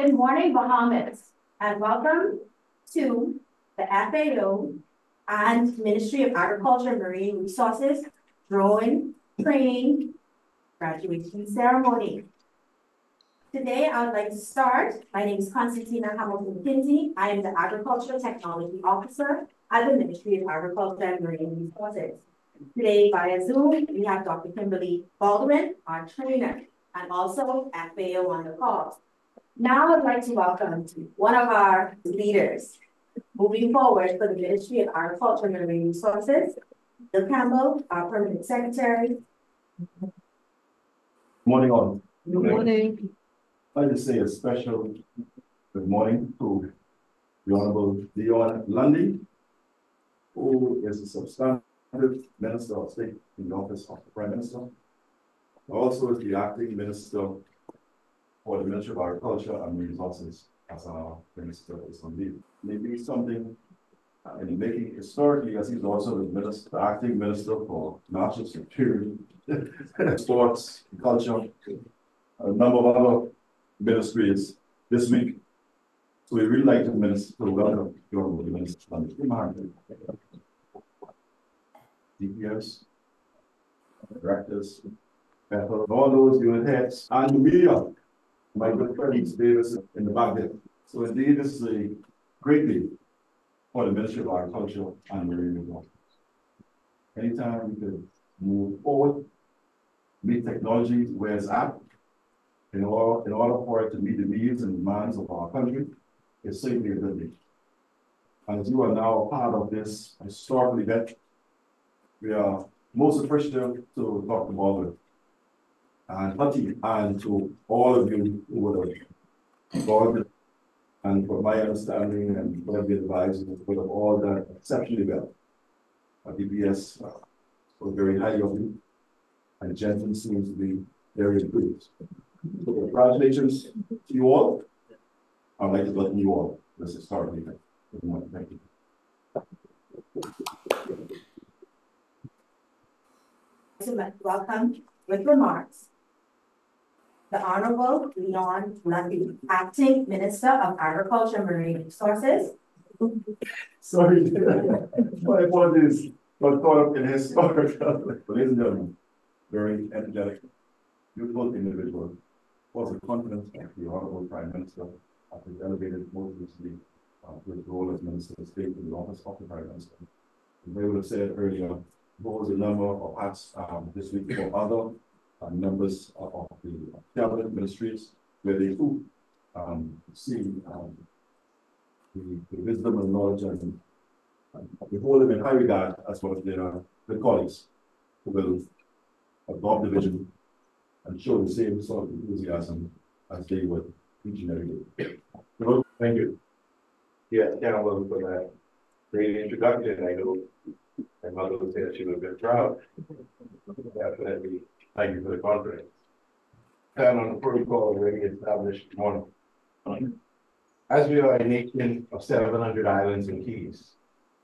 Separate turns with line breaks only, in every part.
Good morning, Bahamas, and welcome to the FAO and Ministry of Agriculture and Marine Resources Drone Training Graduation Ceremony. Today, I would like to start. My name is Constantina Hamilton-Kinsey. I am the Agricultural Technology Officer at the Ministry of Agriculture and Marine Resources. Today, via Zoom, we have Dr. Kimberly Baldwin, our trainer, and also FAO on the call. Now I'd like to welcome one of our leaders moving forward for the Ministry of Agriculture and Marine Resources, Bill Campbell, our Permanent Secretary.
Good morning, all.
Good morning.
I'd like to say a special good morning to the Honorable Leon Lundy, who is a substantive Minister of State in the office of the Prime Minister. Also is the acting Minister for the Ministry of Agriculture and Resources as our Minister is on leave. Maybe something in the making historically, as he's also the acting Minister for National Security, Sports, Culture, a number of other ministries this week. So we really like to welcome the Honorable Minister DPS, directors, all those unit heads, and the media. My good friend Davis in the back there. So indeed, this is a great day for the Ministry of Agriculture and Marine Resources. Anytime we can move forward, meet technology where it's at, in order for it to meet the needs and demands of our country, it's certainly a good day. And as you are now a part of this historical event, we are most appreciative to Dr. Baldwin and to all of you who would have gone, and for my understanding and what I've been advised, would have all done exceptionally well. DPS was very highly of you, and Jensen seems to be very improved. So congratulations to you all. I'd like to welcome you all this historical event. Good morning. Thank you.
Welcome with remarks. The Honorable Leon Lundy, Acting Minister of Agriculture and Marine Resources.
Sorry, my apologies. Got caught up in historical. Ladies and gentlemen, very energetic, beautiful individual, was a confidence of the Honorable Prime Minister at his elevated most recently to his role as Minister of State in the office of the Prime Minister. And they would have said earlier, there was a number of acts this week for other members of the cabinet ministries where they too see the wisdom and knowledge and we hold them in high regard as well as their colleagues who will adopt the vision and show the same sort of enthusiasm as they would each and every day.
Thank you. Yes, well, for that great introduction. I know my mother would say that she would have been proud. Definitely. Thank you for the confidence. And on the protocol already established morning. As we are a nation of 700 islands and keys,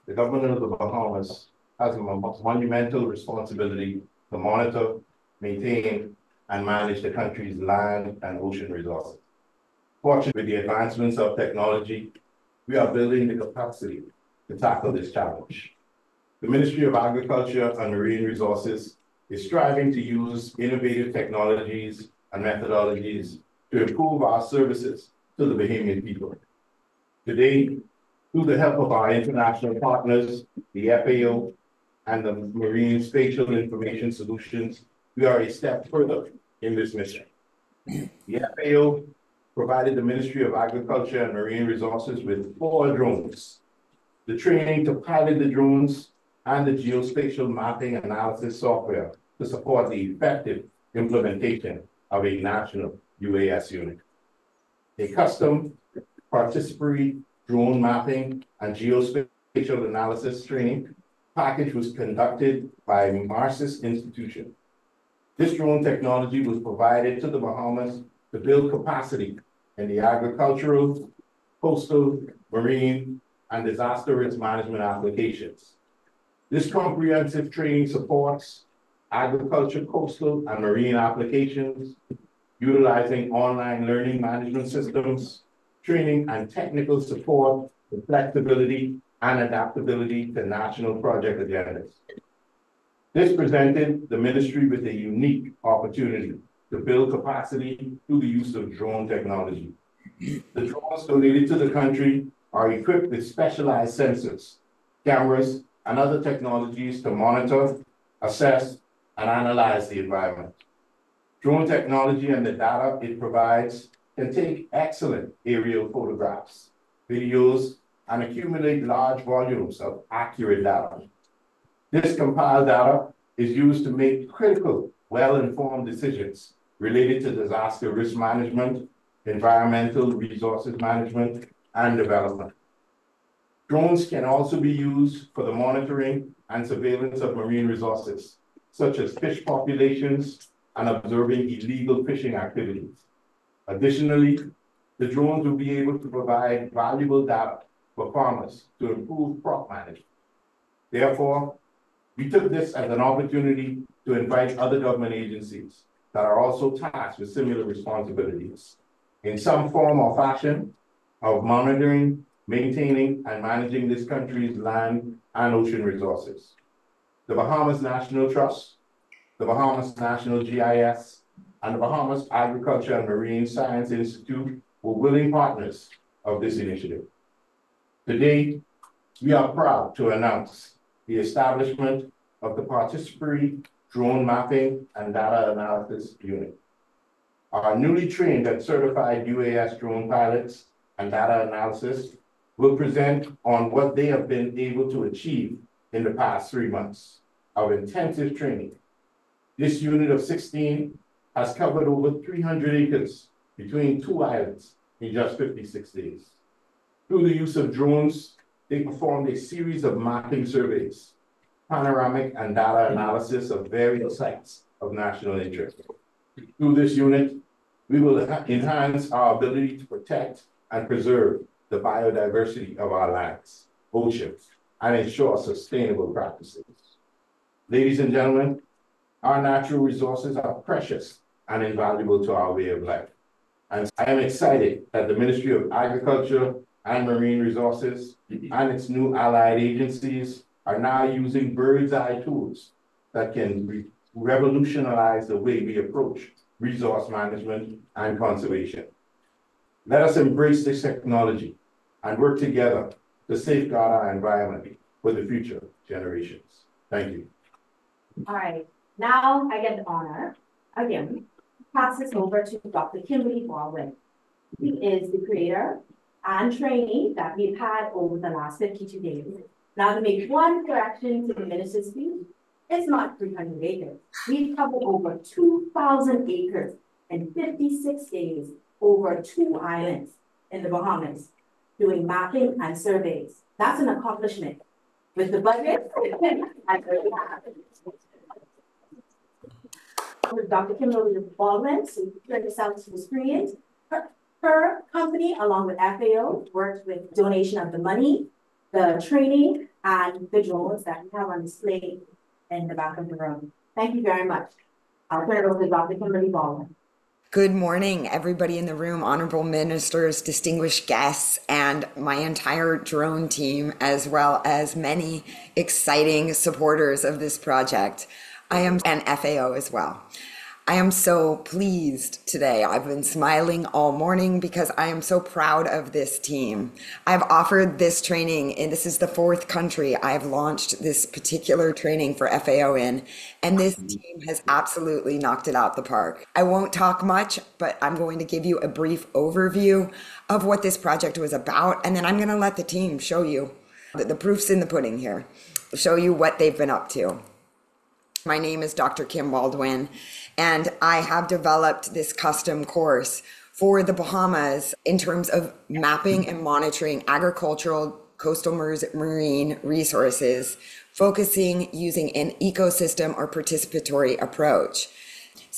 the government of the Bahamas has a monumental responsibility to monitor, maintain, and manage the country's land and ocean resources. Fortunately, with the advancements of technology, we are building the capacity to tackle this challenge. The Ministry of Agriculture and Marine Resources is striving to use innovative technologies and methodologies to improve our services to the Bahamian people. Today, through the help of our international partners, the FAO and the Marine Spatial Information Solutions, we are a step further in this mission. The FAO provided the Ministry of Agriculture and Marine Resources with 4 drones. The training to pilot the drones and the geospatial mapping analysis software to support the effective implementation of a national UAS unit. A custom participatory drone mapping and geospatial analysis training package was conducted by Marsis Institution. This drone technology was provided to the Bahamas to build capacity in the agricultural, coastal, marine, and disaster risk management applications. This comprehensive training supports agriculture, coastal, and marine applications, utilizing online learning management systems, training, and technical support with flexibility and adaptability to national project agendas. This presented the ministry with a unique opportunity to build capacity through the use of drone technology. The drones donated to the country are equipped with specialized sensors, cameras, and other technologies to monitor, assess, and analyze the environment. Drone technology and the data it provides can take excellent aerial photographs, videos, and accumulate large volumes of accurate data. This compiled data is used to make critical, well-informed decisions related to disaster risk management, environmental resources management, and development. Drones can also be used for the monitoring and surveillance of marine resources, such as fish populations and observing illegal fishing activities. Additionally, the drones will be able to provide valuable data for farmers to improve crop management. Therefore, we took this as an opportunity to invite other government agencies that are also tasked with similar responsibilities in some form or fashion of monitoring, maintaining, and managing this country's land and ocean resources. The Bahamas National Trust, the Bahamas National GIS, and the Bahamas Agriculture and Marine Science Institute were willing partners of this initiative. Today, we are proud to announce the establishment of the Participatory Drone Mapping and Data Analysis Unit. Our newly trained and certified UAS drone pilots and data analysis will present on what they have been able to achieve in the past 3 months of intensive training. This unit of 16 has covered over 300 acres between 2 islands in just 56 days. Through the use of drones, they performed a series of mapping surveys, panoramic and data analysis of various sites of national interest. Through this unit, we will enhance our ability to protect and preserve the biodiversity of our lands, oceans, and ensure sustainable practices. Ladies and gentlemen, our natural resources are precious and invaluable to our way of life. And I am excited that the Ministry of Agriculture and Marine Resources and its new allied agencies are now using bird's eye tools that can revolutionize the way we approach resource management and conservation. Let us embrace this technology and work together to safeguard our environment for the future generations. Thank you.
All right, now I get the honor, again, to pass this over to Dr. Kimberly Baldwin. He is the creator and trainee that we've had over the last 52 days. Now, to make one correction to the minister's speech, it's not 300 acres. We've covered over 2,000 acres in 56 days over 2 islands in the Bahamas, doing mapping and surveys. That's an accomplishment. With the budget, with Dr. Kimberly Baldwin, so you can turn yourself to the screen. Her company, along with FAO, worked with donation of the money, the training, and the drones that we have on display in the back of the room. Thank you very much. I'll turn it over to Dr. Kimberly Baldwin.
Good morning, everybody in the room, honorable ministers, distinguished guests, and my entire drone team, as well as many exciting supporters of this project. I am an FAO as well. I am so pleased today. I've been smiling all morning because I am so proud of this team. I've offered this training, and this is the 4th country I've launched this particular training for FAO in, and this team has absolutely knocked it out the park. I won't talk much, but I'm going to give you a brief overview of what this project was about, and then I'm going to let the team show you the proof's in the pudding here, show you what they've been up to. My name is Dr. Kim Baldwin, and I have developed this custom course for the Bahamas in terms of mapping and monitoring agricultural, coastal marine resources, focusing using an ecosystem or participatory approach.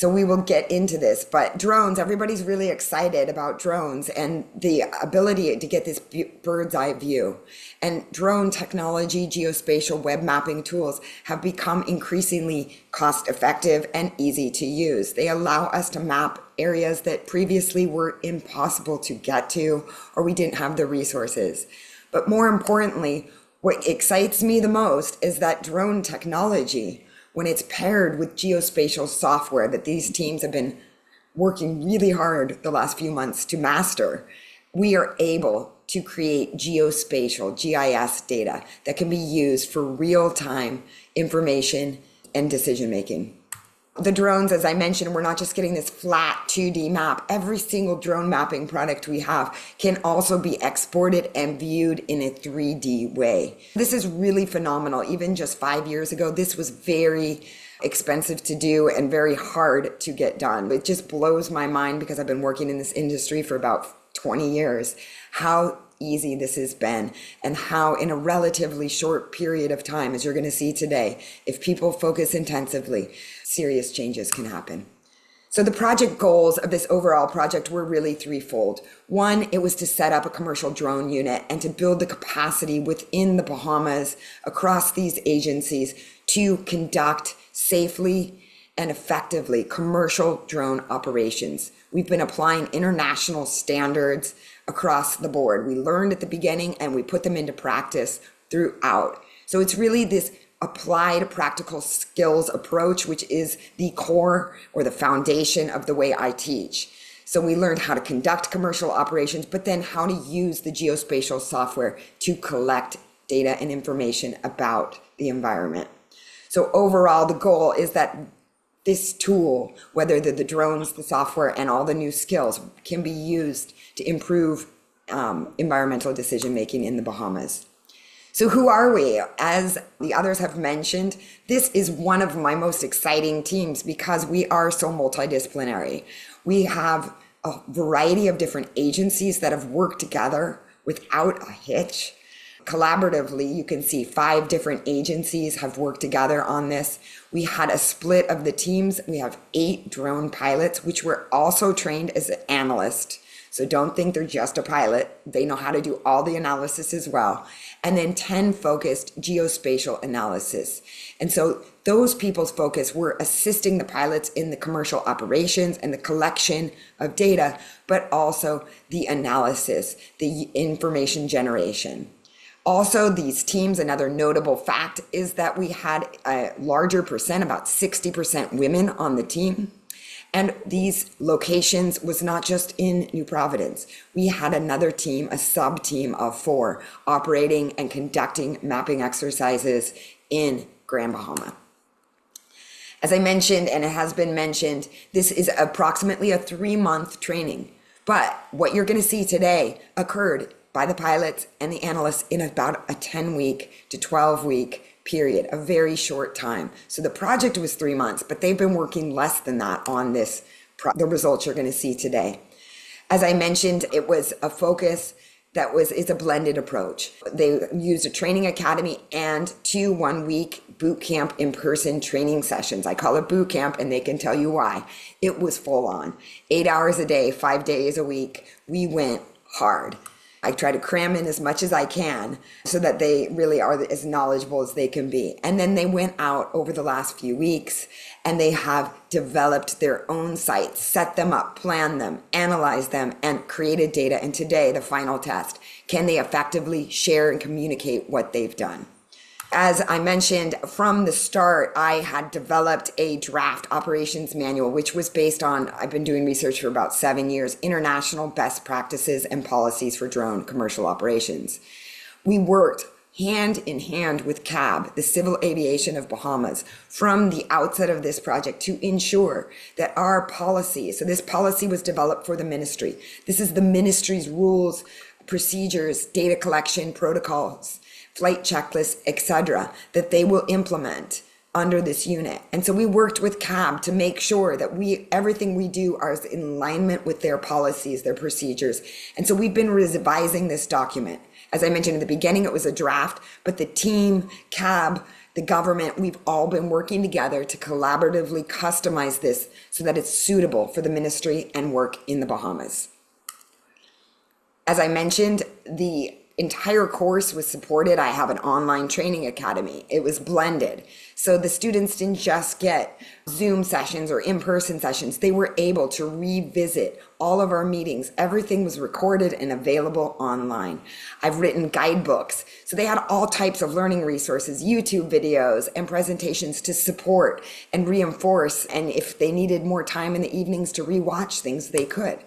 So we will get into this, but drones, everybody's really excited about drones and the ability to get this bird's eye view. And drone technology, geospatial web mapping tools have become increasingly cost effective and easy to use. They allow us to map areas that previously were impossible to get to, or we didn't have the resources. But more importantly, what excites me the most is that drone technology, when it's paired with geospatial software that these teams have been working really hard the last few months to master, we are able to create geospatial GIS data that can be used for real-time information and decision-making. The drones, as I mentioned, we're not just getting this flat 2D map. Every single drone mapping product we have can also be exported and viewed in a 3D way. This is really phenomenal. Even just 5 years ago, this was very expensive to do and very hard to get done. It just blows my mind, because I've been working in this industry for about 20 years, how easy this has been, and how in a relatively short period of time, as you're going to see today, if people focus intensively, serious changes can happen. So the project goals of this overall project were really threefold. One, it was to set up a commercial drone unit and to build the capacity within the Bahamas across these agencies to conduct safely and effectively commercial drone operations. We've been applying international standards across the board. We learned at the beginning and we put them into practice throughout. So it's really this applied practical skills approach, which is the core or the foundation of the way I teach. So we learned how to conduct commercial operations, but then how to use the geospatial software to collect data and information about the environment. So overall, the goal is that this tool, whether the drones, the software, and all the new skills, can be used to improve environmental decision-making in the Bahamas. So who are we? As the others have mentioned, this is one of my most exciting teams because we are so multidisciplinary. We have a variety of different agencies that have worked together without a hitch. Collaboratively, you can see 5 different agencies have worked together on this. We had a split of the teams. We have 8 drone pilots, which were also trained as analysts. So don't think they're just a pilot. They know how to do all the analysis as well. And then 10 focused geospatial analysis. And so those people's focus were assisting the pilots in the commercial operations and the collection of data, but also the analysis, the information generation. Also, these teams, another notable fact is that we had a larger percent, about 60% women on the team. And these locations was not just in New Providence. We had another team, a sub-team of 4, operating and conducting mapping exercises in Grand Bahama. As I mentioned, and it has been mentioned, this is approximately a 3-month training. But what you're going to see today occurred by the pilots and the analysts in about a 10-week to 12-week period, a very short time. So the project was 3 months, but they've been working less than that on this, the results you're going to see today. As I mentioned, it was a focus it's a blended approach. They used a training academy and 2 one-week boot camp in-person training sessions. I call it boot camp, and they can tell you why. It was full on. 8 hours a day, 5 days a week. We went hard. I try to cram in as much as I can so that they really are as knowledgeable as they can be. And then they went out over the last few weeks and they have developed their own sites, set them up, planned them, analyzed them, and created data. And today, the final test, can they effectively share and communicate what they've done? As I mentioned from the start, I had developed a draft operations manual, which was based on, I've been doing research for about 7 years, international best practices and policies for drone commercial operations. We worked hand in hand with CAB, the Civil Aviation of Bahamas, from the outset of this project to ensure that our policy, so this policy was developed for the ministry. This is the ministry's rules, procedures, data collection, protocols, flight checklists, etc., that they will implement under this unit. And so we worked with CAB to make sure that everything we do is in alignment with their policies, their procedures. And so we've been revising this document. As I mentioned in the beginning, it was a draft, but the team, CAB, the government, we've all been working together to collaboratively customize this so that it's suitable for the ministry and work in the Bahamas. As I mentioned, the entire course was supported. I have an online training academy. It was blended. So the students didn't just get Zoom sessions or in-person sessions. They were able to revisit all of our meetings. Everything was recorded and available online. I've written guidebooks. So they had all types of learning resources, YouTube videos and presentations to support and reinforce. And if they needed more time in the evenings to rewatch things, they could.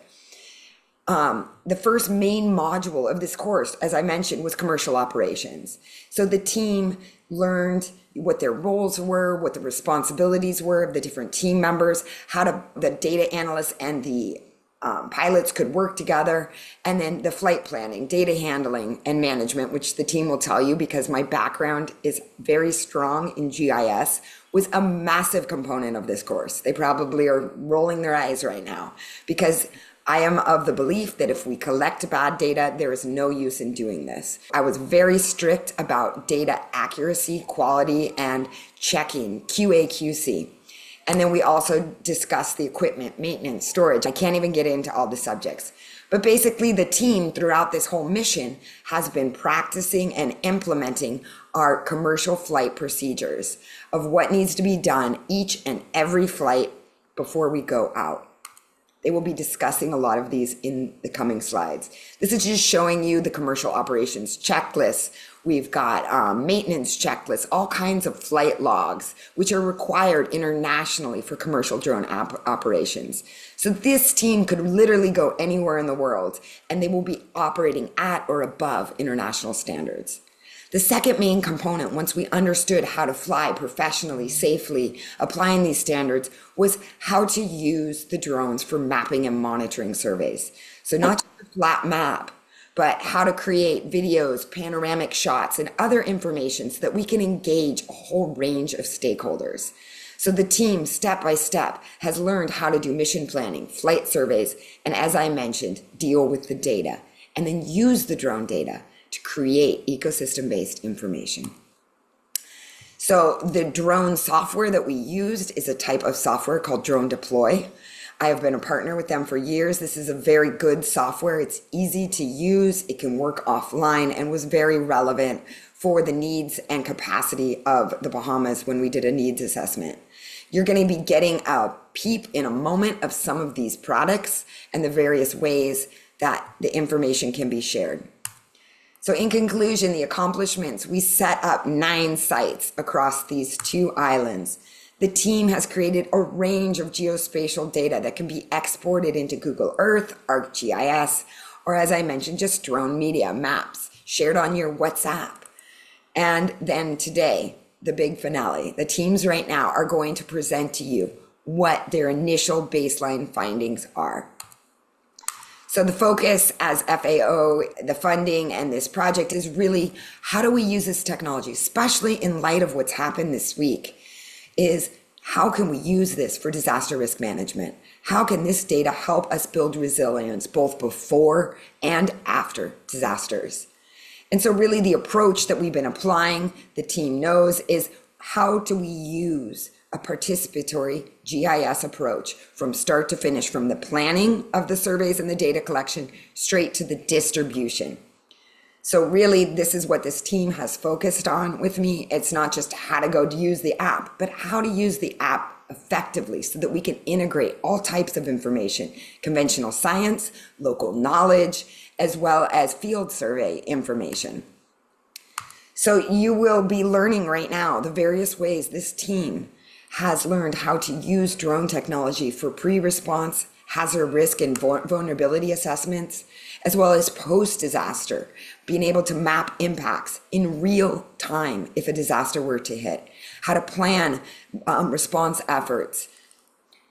The first main module of this course, as I mentioned, was commercial operations. So the team learned what their roles were, what the responsibilities were of the different team members, how the data analysts and the pilots could work together, and then the flight planning, data handling, and management, which the team will tell you, because my background is very strong in GIS, was a massive component of this course. They probably are rolling their eyes right now, because I am of the belief that if we collect bad data, there is no use in doing this. I was very strict about data accuracy, quality, and checking, QA/QC. And then we also discussed the equipment, maintenance, storage. I can't even get into all the subjects. But basically the team throughout this whole mission has been practicing and implementing our commercial flight procedures of what needs to be done each and every flight before we go out. They will be discussing a lot of these in the coming slides. This is just showing you the commercial operations checklists. We've got maintenance checklists, all kinds of flight logs, which are required internationally for commercial drone operations. So this team could literally go anywhere in the world, and they will be operating at or above international standards. The second main component, once we understood how to fly professionally, safely, applying these standards, was how to use the drones for mapping and monitoring surveys. So not just a flat map, but how to create videos, panoramic shots, and other information so that we can engage a whole range of stakeholders. So the team, step by step, has learned how to do mission planning, flight surveys, and as I mentioned, deal with the data, and then use the drone data to create ecosystem-based information. So the drone software that we used is a type of software called Drone Deploy. I have been a partner with them for years. This is a very good software. It's easy to use. It can work offline and was very relevant for the needs and capacity of the Bahamas when we did a needs assessment. You're going to be getting a peep in a moment of some of these products and the various ways that the information can be shared. So in conclusion, the accomplishments, we set up 9 sites across these 2 islands. The team has created a range of geospatial data that can be exported into Google Earth, ArcGIS, or as I mentioned, just drone media maps shared on your WhatsApp. And then today, the big finale, the teams right now are going to present to you what their initial baseline findings are. So the focus as FAO, the funding and this project is really how do we use this technology, especially in light of what's happened this week, is how can we use this for disaster risk management? How can this data help us build resilience both before and after disasters? And so really the approach that we've been applying, the team knows, is how do we use a participatory GIS approach from start to finish, from the planning of the surveys and the data collection straight to the distribution. So really, this is what this team has focused on with me. It's not just how to go to use the app, but how to use the app effectively so that we can integrate all types of information, conventional science, local knowledge, as well as field survey information. So you will be learning right now the various ways this team has learned how to use drone technology for pre-response, hazard risk and vulnerability assessments, as well as post-disaster, being able to map impacts in real time if a disaster were to hit, how to plan response efforts,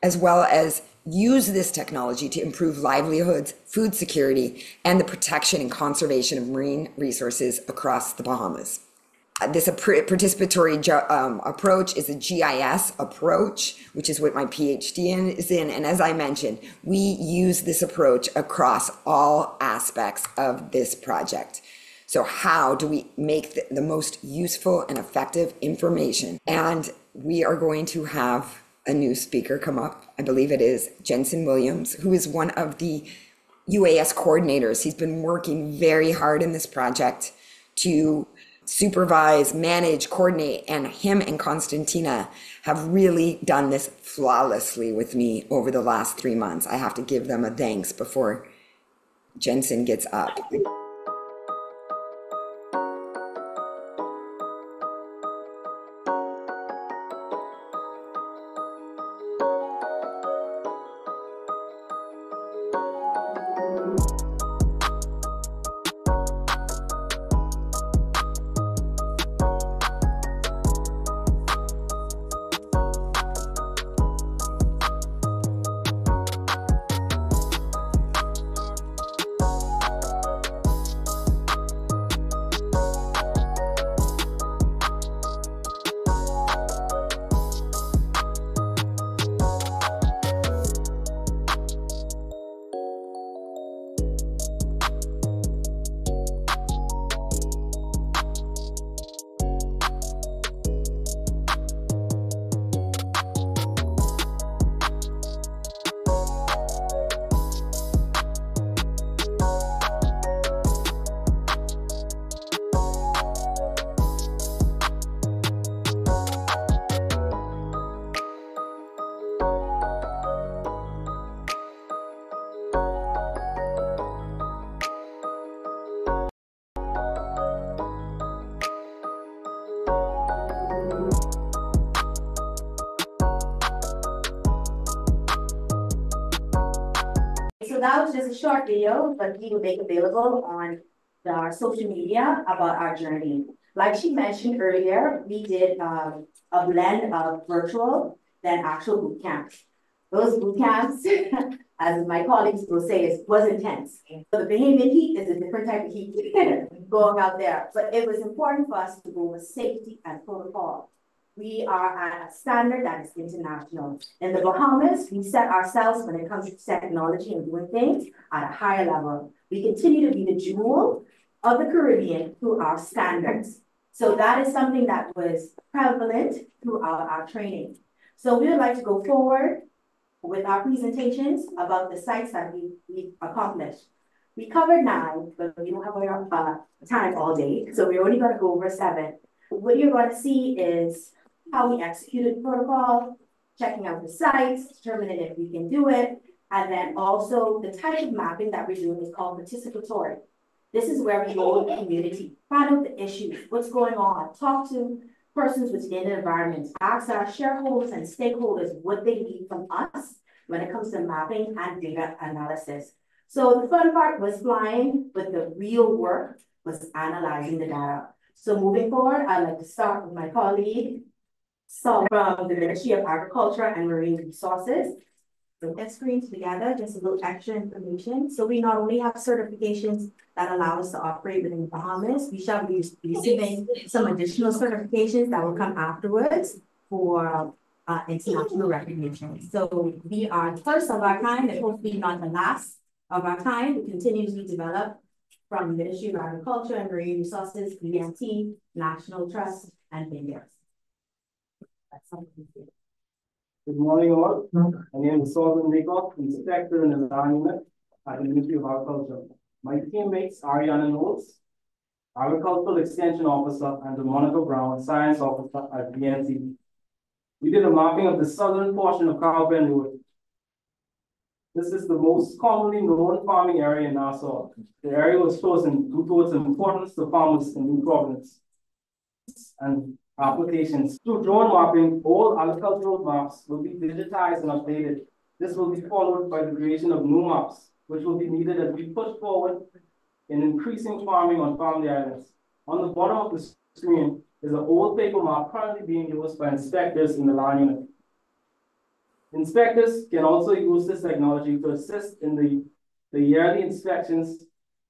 as well as use this technology to improve livelihoods, food security, and the protection and conservation of marine resources across the Bahamas. This participatory approach is a GIS approach, which is what my PhD is in. And as I mentioned, we use this approach across all aspects of this project. So how do we make the most useful and effective information? And we are going to have a new speaker come up. I believe it is Jensen Williams, who is one of the UAS coordinators. He's been working very hard in this project to supervise, manage, coordinate, and him and Constantina have really done this flawlessly with me over the last 3 months. I have to give them a thanks before Jensen gets up.
So that was just a short video, but we will make available on our social media about our journey. Like she mentioned earlier, we did a blend of virtual then actual boot camps. Those boot camps, as my colleagues will say, was intense. So the Bahamian heat is a different type of heat going out there, but it was important for us to go with safety and protocol. We are at a standard that is international. In the Bahamas, we set ourselves when it comes to technology and doing things at a higher level. We continue to be the jewel of the Caribbean through our standards. So that is something that was prevalent throughout our training. So we would like to go forward with our presentations about the sites that we've accomplished. We covered 9, but we don't have our time all day, so we're only going to go over 7. What you're going to see is how we executed the protocol, checking out the sites, determining if we can do it, and then also the type of mapping that we're doing is called participatory. This is where we go with the community, find out the issues, what's going on, talk to persons within the environment, ask our shareholders and stakeholders what they need from us when it comes to mapping and data analysis. So the fun part was flying, but the real work was analyzing the data. So moving forward, I'd like to start with my colleague, Saul from the Ministry of Agriculture and Marine Resources. So let's screen together, just a little extra information. So we not only have certifications that allow us to operate within the Bahamas, we shall be receiving some additional certifications that will come afterwards for international recognition. So we are the first of our kind and hopefully not the last of our kind. We continue to be developed from the Ministry of Agriculture and Marine Resources, EMT, National Trust, and Vineyards. That's something.
Good morning, all. My name is Solomon Maycock, Inspector in the Land Unit at the Ministry of Agriculture. My teammates, Ariana Knowles, Agricultural Extension Officer, and Monica Brown, Science Officer at BNC. We did a mapping of the southern portion of Carlton Road. This is the most commonly known farming area in Nassau. The area was chosen due to its importance to farmers in New Providence and applications. Through drone mapping, all agricultural maps will be digitized and updated. This will be followed by the creation of new maps, which will be needed as we push forward in increasing farming on family islands. On the bottom of the screen is an old paper map currently being used by inspectors in the land unit. Inspectors can also use this technology to assist in the yearly inspections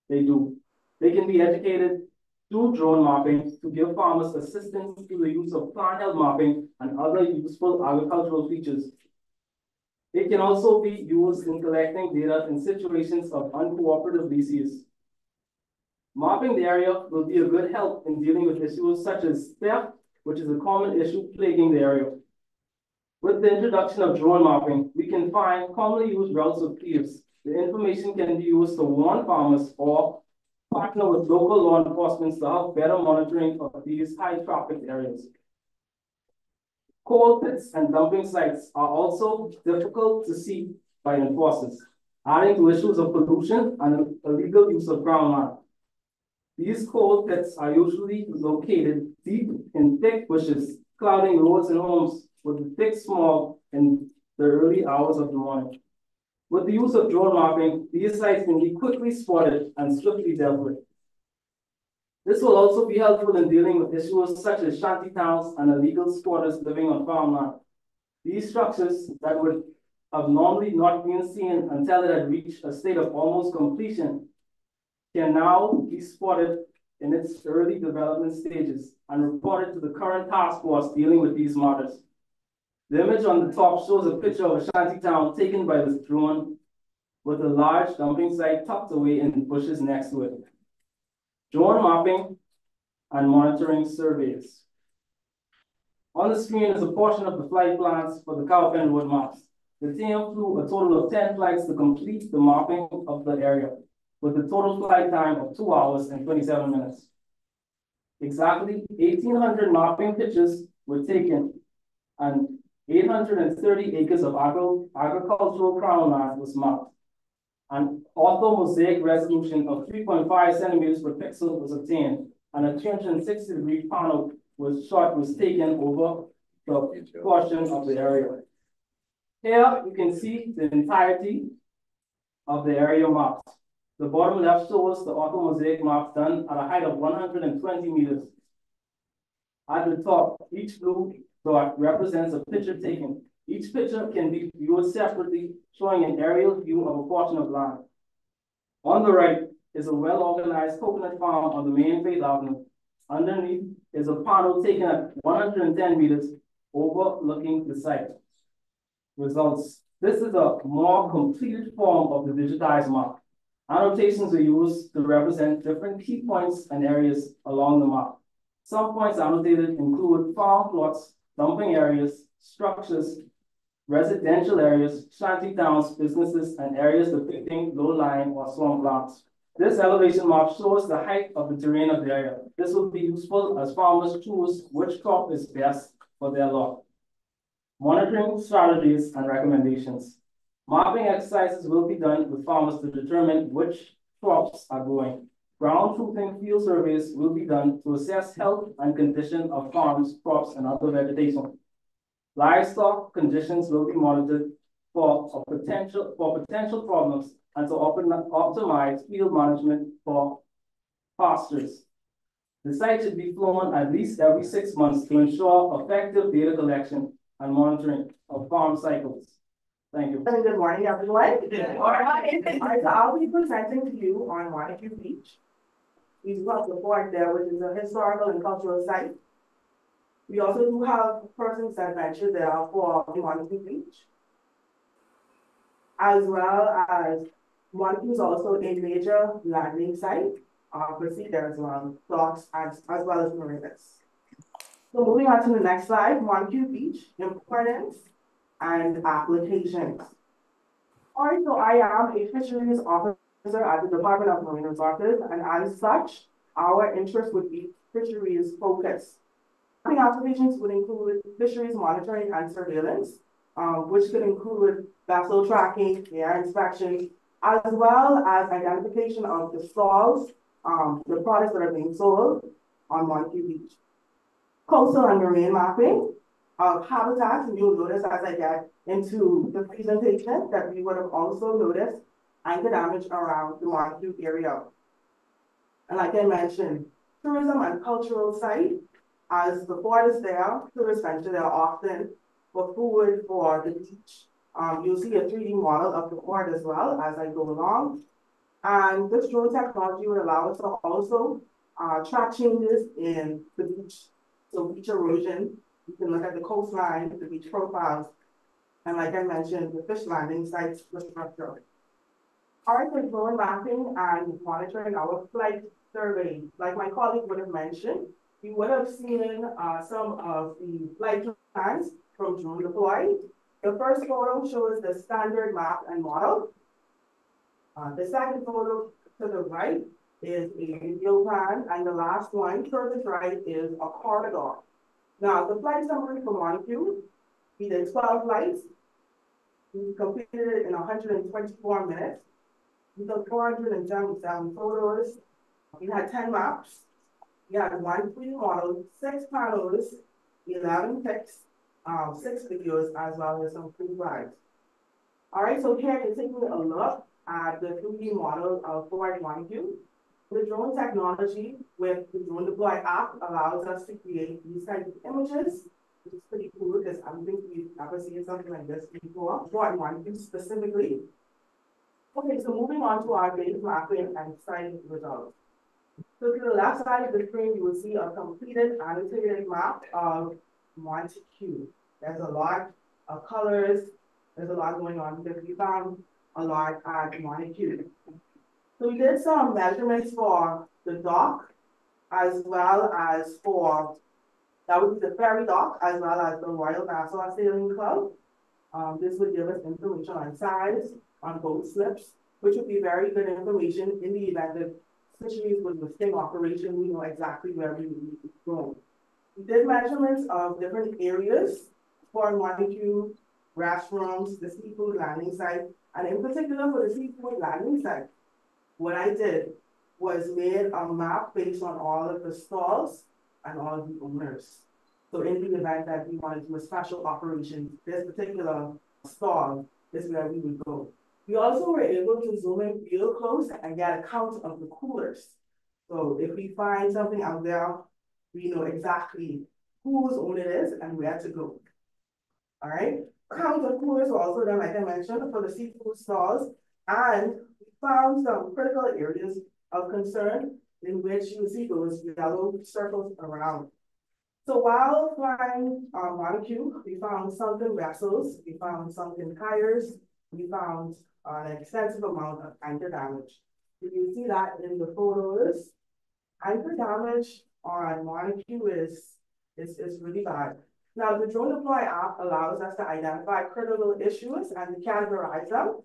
they do. They can be educated through drone mapping to give farmers assistance through the use of plant health mapping and other useful agricultural features. It can also be used in collecting data in situations of uncooperative leases. Mapping the area will be a good help in dealing with issues such as theft, which is a common issue plaguing the area. With the introduction of drone mapping, we can find commonly used routes of thieves. The information can be used to warn farmers or partner with local law enforcement to help better monitoring of these high traffic areas. Coal pits and dumping sites are also difficult to see by enforcers, adding to issues of pollution and illegal use of ground land. These coal pits are usually located deep in thick bushes, clouding roads and homes with the thick smog in the early hours of the morning. With the use of drone mapping, these sites can be quickly spotted and swiftly dealt with. This will also be helpful in dealing with issues such as shanty towns and illegal squatters living on farmland. These structures that would have normally not been seen until it had reached a state of almost completion can now be spotted in its early development stages and reported to the current task force dealing with these matters. The image on the top shows a picture of a shanty town taken by this drone with a large dumping site tucked away in bushes next to it. Drone mapping and monitoring surveys. On the screen is a portion of the flight plans for the Cowpen Road maps. The team flew a total of 10 flights to complete the mapping of the area, with a total flight time of 2 hours and 27 minutes. Exactly 1,800 mapping pictures were taken, and 830 acres of agricultural crown land was mapped. An ortho-mosaic resolution of 3.5 centimeters per pixel was obtained, and a 360-degree panel was taken over the portion of the area. Here you can see the entirety of the area mapped. The bottom left shows the ortho-mosaic maps done at a height of 120 meters. At the top, each blue dot represents a picture taken. Each picture can be viewed separately, showing an aerial view of a portion of land. On the right is a well-organized coconut farm on the main Faith Avenue. Underneath is a panel taken at 110 meters overlooking the site. Results. This is a more completed form of the digitized map. Annotations are used to represent different key points and areas along the map. Some points annotated include farm plots, dumping areas, structures, residential areas, shanty towns, businesses, and areas depicting low-lying or swamp lands. This elevation map shows the height of the terrain of the area. This will be useful as farmers choose which crop is best for their lot. Monitoring strategies and recommendations. Mapping exercises will be done with farmers to determine which crops are growing. Ground truthing field surveys will be done to assess health and condition of farms, crops, and other vegetation. Livestock conditions will be monitored for potential problems and to optimize field management for pastures. The site should be flown at least every 6 months to ensure effective data collection and monitoring of farm cycles. Thank you.
And good morning, everyone. Good morning. So I'll be presenting to you on Montague Beach. We do have the fort there, which is a historical and cultural site. We also do have persons that venture there for Montague Beach, as well as Montague is also a major landing site for seafarers around docks as well as marinas. So moving on to the next slide, Montague Beach, importance and applications. All right, so I am a fisheries officer at the Department of Marine Resources, and as such, our interest would be fisheries focused. Applications would include fisheries monitoring and surveillance, which could include vessel tracking, air inspection, as well as identification of the stalls, the products that are being sold on Montague Beach. Coastal and marine mapping of habitats, and you'll notice as I get into the presentation that we would have also noticed anchor damage around the Montague area. And like I mentioned, tourism and cultural site, as the fort is there, tourists venture there often for food, for the beach. You'll see a 3D model of the fort as well as I go along. And this drone technology would allow us to also track changes in the beach. So beach erosion, you can look at the coastline, the beach profiles, and like I mentioned, the fish landing sites, the structure. All right, so drone mapping and monitoring our flight survey, like my colleague would have mentioned, you would have seen some of the flight plans from drone deploy. The first photo shows the standard map and model. The second photo to the right is a video plan, and the last one further right is a corridor. Now, the flight summary for Montague, we did 12 flights. We completed it in 124 minutes. We took 477 photos. We had 10 maps. We had 1 3D model, 6 panels, 11 pics, 6 videos, as well as some free flags. All right, so here you're taking a look at the 3D model of Fort Montague. The drone technology with the Drone Deploy app allows us to create these kinds of images, which is pretty cool because I don't think we've ever seen something like this before. Fort Montague specifically. Okay, so moving on to our base mapping and site results. So to the left side of the screen, you will see a completed annotated map of Montague. There's a lot of colors. There's a lot going on because we found a lot at Montague. So we did some measurements for the dock, as well as for, that would be the ferry dock, as well as the Royal Nassau Sailing Club. This would give us information on size, on boat slips, which would be very good information in the event that, especially with the sting operation, we know exactly where we need to go. We did measurements of different areas for Montague, restrooms, the seafood landing site, and in particular for the seafood landing site. What I did was made a map based on all of the stalls and all of the owners. So in the event that we wanted to do a special operation, this particular stall is where we would go. We also were able to zoom in real close and get a count of the coolers. So if we find something out there, we know exactly whose own it is and where to go. All right. Count of coolers were also done, like I mentioned, for the seafood stalls, and we found some critical areas of concern in which you see those yellow circles around. So while flying Montague, we found sunken vessels, we found sunken tires, we found an extensive amount of anchor damage. You can see that in the photos. Anchor damage on Montague is really bad. Now, the Drone Deploy app allows us to identify critical issues and to categorize them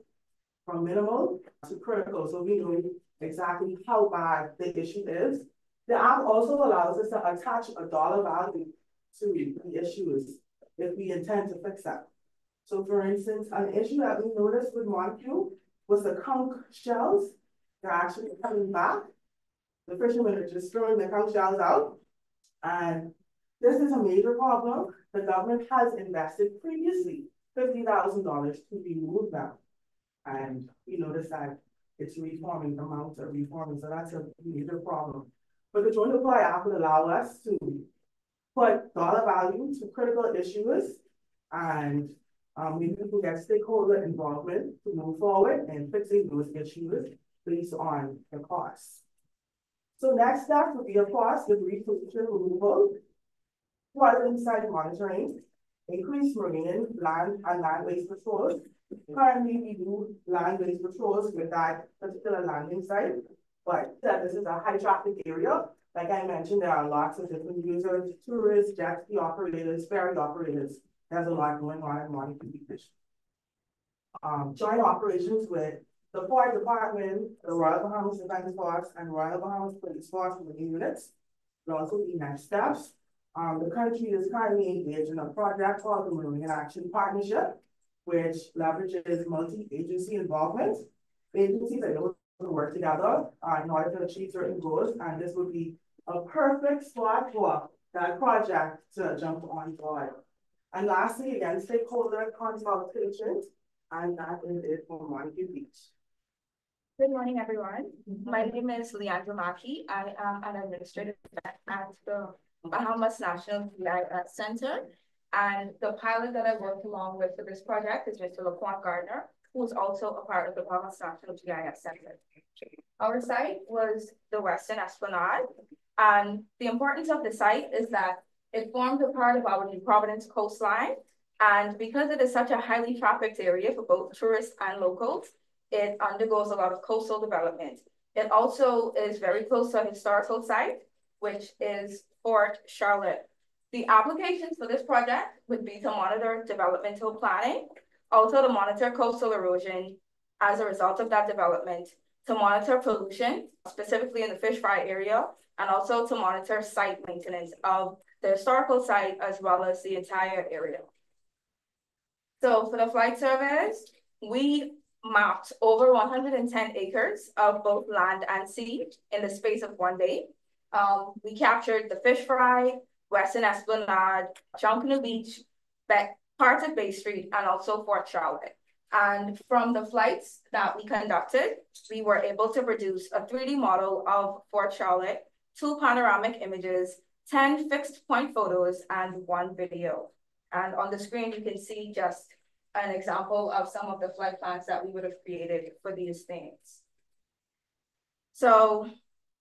from minimal to critical, so we know exactly how bad the issue is. The app also allows us to attach a dollar value to the issues if we intend to fix them. So for instance, an issue that we noticed with Montague was the conch shells. They're actually coming back. The fishermen are just throwing the conch shells out. And this is a major problem. The government has invested previously $50,000 to remove them. And we noticed that it's reforming, the amounts are reforming, so that's a major problem. But the Drone Deploy app will allow us to put dollar value to critical issues, and maybe we can get stakeholder involvement to move forward and fixing those issues based on the costs. So next step would be, of course, the repollution removal, flooding site monitoring, increased marine, land, and land-based patrols. Currently, we do land-based patrols with that particular landing site, but this is a high-traffic area. Like I mentioned, there are lots of different users, tourists, jet ski operators, ferry operators. There's a lot going on in Montague Beach. Joint operations with the Port Department, the Royal Bahamas Defense Force, and Royal Bahamas Police Force Marine units will also be next steps. The country is currently engaged in a project called the Marine Action Partnership, which leverages multi-agency involvement. Agencies are able to work together in order to achieve certain goals, and this would be a perfect spot for that project to jump on board. And lastly, again, stakeholder consultations, and that is it for Montague Beach.
Good morning, everyone. My name is Leandra Maki. I am an administrative vet at the Bahamas National GIS Center. And the pilot that I worked along with for this project is Mr. Lucayan Gardner, who is also a part of the Bahamas National GIS Center. Our site was the Western Esplanade. And the importance of the site is that it forms a part of our New Providence coastline. And because it is such a highly trafficked area for both tourists and locals, it undergoes a lot of coastal development. It also is very close to a historical site, which is Fort Charlotte. The applications for this project would be to monitor developmental planning, also to monitor coastal erosion as a result of that development, to monitor pollution, specifically in the fish fry area, and also to monitor site maintenance of the historical site as well as the entire area. So for the flight surveys, we mapped over 110 acres of both land and sea in the space of 1 day. We captured the fish fry, Western Esplanade, Junkanoo Beach, parts of Bay Street, and also Fort Charlotte. And from the flights that we conducted, we were able to produce a 3D model of Fort Charlotte, 2 panoramic images, 10 fixed point photos, and 1 video. And on the screen, you can see just an example of some of the flight plans that we would have created for these things. So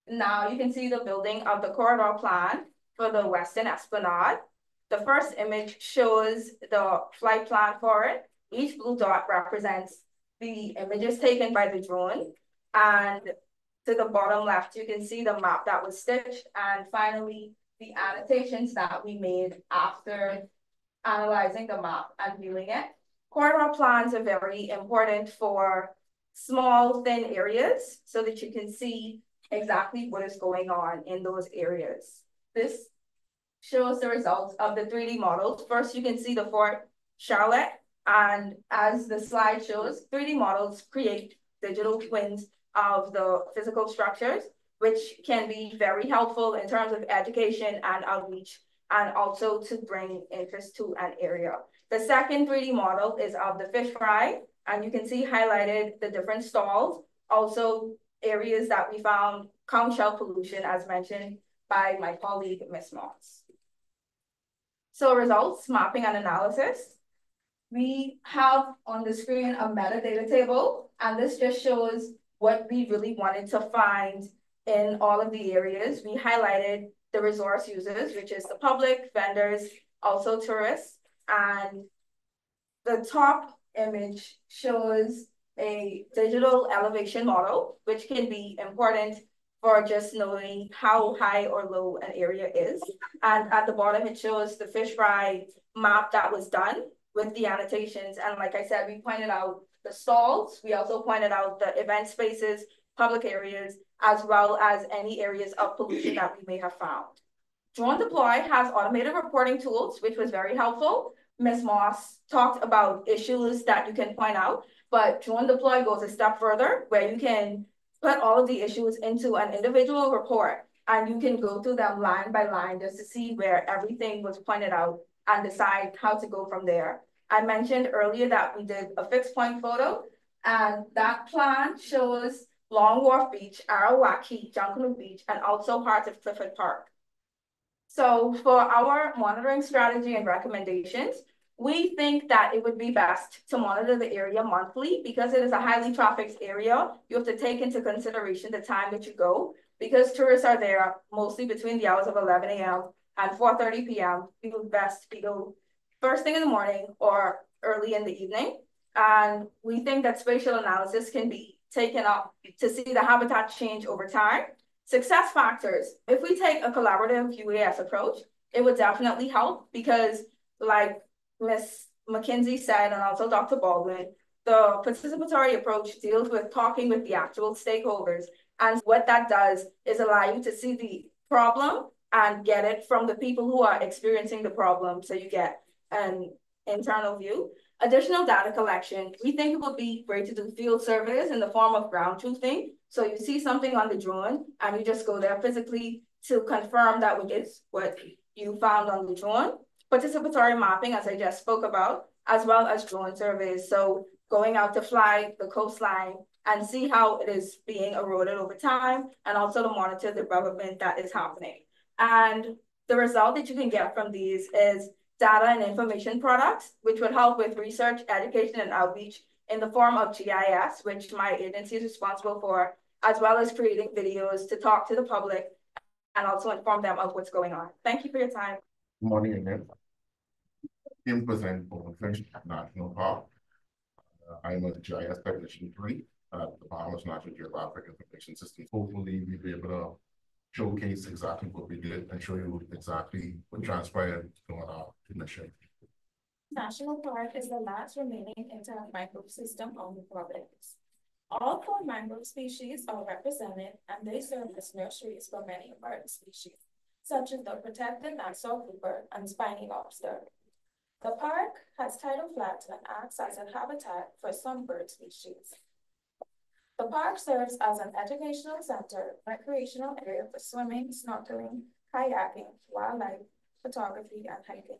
now you can see the building of the corridor plan for the Western Esplanade. The first image shows the flight plan for it. Each blue dot represents the images taken by the drone. And to the bottom left, you can see the map that was stitched. And finally, the annotations that we made after analyzing the map and viewing it. Corridor plans are very important for small, thin areas so that you can see exactly what is going on in those areas. This shows the results of the 3D models. First, you can see the Fort Charlotte, and as the slide shows, 3D models create digital twins of the physical structures, which can be very helpful in terms of education and outreach, and also to bring interest to an area. The second 3D model is of the fish fry, and you can see highlighted the different stalls, also areas that we found conch shell pollution, as mentioned by my colleague, Ms. Moss. So results, mapping and analysis. We have on the screen a metadata table, and this just shows what we really wanted to find in all of the areas. We highlighted the resource users, which is the public, vendors, also tourists. And the top image shows a digital elevation model, which can be important for just knowing how high or low an area is. And at the bottom, it shows the fish fry map that was done with the annotations. And like I said, we pointed out the stalls. We also pointed out the event spaces, public areas, as well as any areas of pollution that we may have found. Drone Deploy has automated reporting tools, which was very helpful. Ms. Moss talked about issues that you can point out, but Drone Deploy goes a step further where you can put all of the issues into an individual report, and you can go through them line by line just to see where everything was pointed out and decide how to go from there. I mentioned earlier that we did a fixed point photo, and that plan shows Long Wharf Beach, Arawaki, Junkanoo Beach, and also parts of Clifton Park. So for our monitoring strategy and recommendations, we think that it would be best to monitor the area monthly because it is a highly trafficked area. You have to take into consideration the time that you go because tourists are there mostly between the hours of 11 a.m. and 4:30 p.m. It would best be go first thing in the morning or early in the evening. And we think that spatial analysis can be taken up to see the habitat change over time. Success factors. If we take a collaborative UAS approach, it would definitely help because like Ms. McKinsey said, and also Dr. Baldwin, the participatory approach deals with talking with the actual stakeholders. And what that does is allow you to see the problem and get it from the people who are experiencing the problem. So you get an internal view. Additional data collection. We think it would be great to do field surveys in the form of ground truthing. So you see something on the drone and you just go there physically to confirm that which is what you found on the drone. Participatory mapping, as I just spoke about, as well as drone surveys. So going out to fly the coastline and see how it is being eroded over time, and also to monitor the development that is happening. And the result that you can get from these is data and information products, which would help with research, education, and outreach in the form of GIS, which my agency is responsible for, as well as creating videos to talk to the public and also inform them of what's going on. Thank you for your time.
Good morning again. Team present for Bonefish National Park. I'm a GIS technician 3. at the Bahamas National Geographic Information System. Hopefully, we'll be able to showcase exactly what we did and show you exactly what transpired during our mission.
National Park is the last remaining intact mangrove system on the province. All 4 mangrove species are represented, and they serve as nurseries for many bird species, such as the protected Nassau grouper and spiny lobster. The park has tidal flats and acts as a habitat for some bird species. The park serves as an educational center, recreational area for swimming, snorkeling, kayaking, wildlife, photography, and hiking.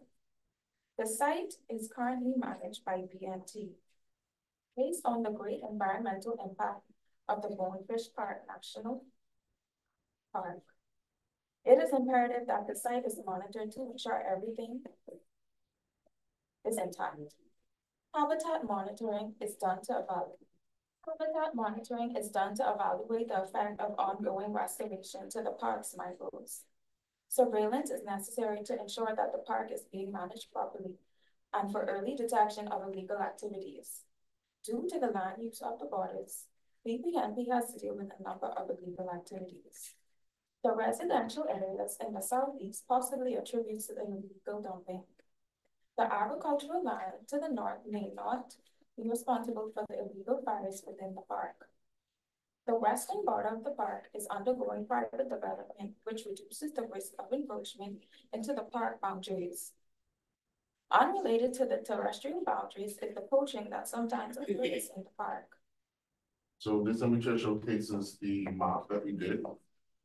The site is currently managed by BNT. Based on the great environmental impact of the Bonefish Park National Park, it is imperative that the site is monitored to ensure everything is intact. Habitat monitoring is done to evaluate the effect of ongoing restoration to the park's mangroves. Surveillance is necessary to ensure that the park is being managed properly and for early detection of illegal activities. Due to the land use of the borders, BPNP has to deal with a number of illegal activities. The residential areas in the southeast possibly attributes to the illegal dumping. The agricultural land to the north may not be responsible for the illegal fires within the park. The western border of the park is undergoing private development, which reduces the risk of encroachment into the park boundaries. Unrelated to the terrestrial boundaries is the poaching that sometimes occurs in the park.
So this image showcases the map that we did.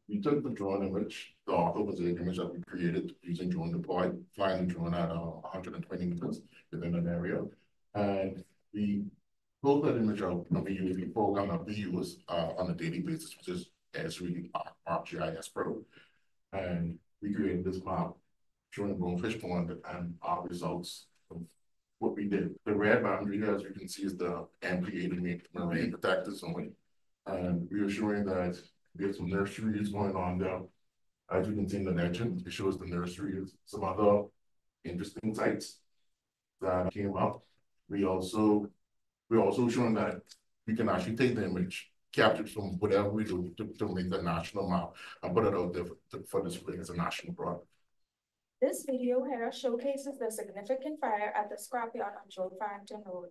We took the drone image, the author was the image that we created using drone deploy, flying the drone at 120 meters within an area. And we pulled that image out and we use the program that we use on a daily basis, which is Esri ArcGIS Pro. And we created this map showing the Bonefish Pond and our results of what we did. The red boundary here, as you can see, is the MP80 marine protected zone. And we are showing that we have some nurseries going on there. As you can see in the legend, it shows the nurseries, some other interesting sites that came up. We're also showing that we can actually take the image captured from whatever we do to make the national map and put it out there for display as a national product.
This video here showcases the significant fire at the scrapyard on Joe Farrington Road.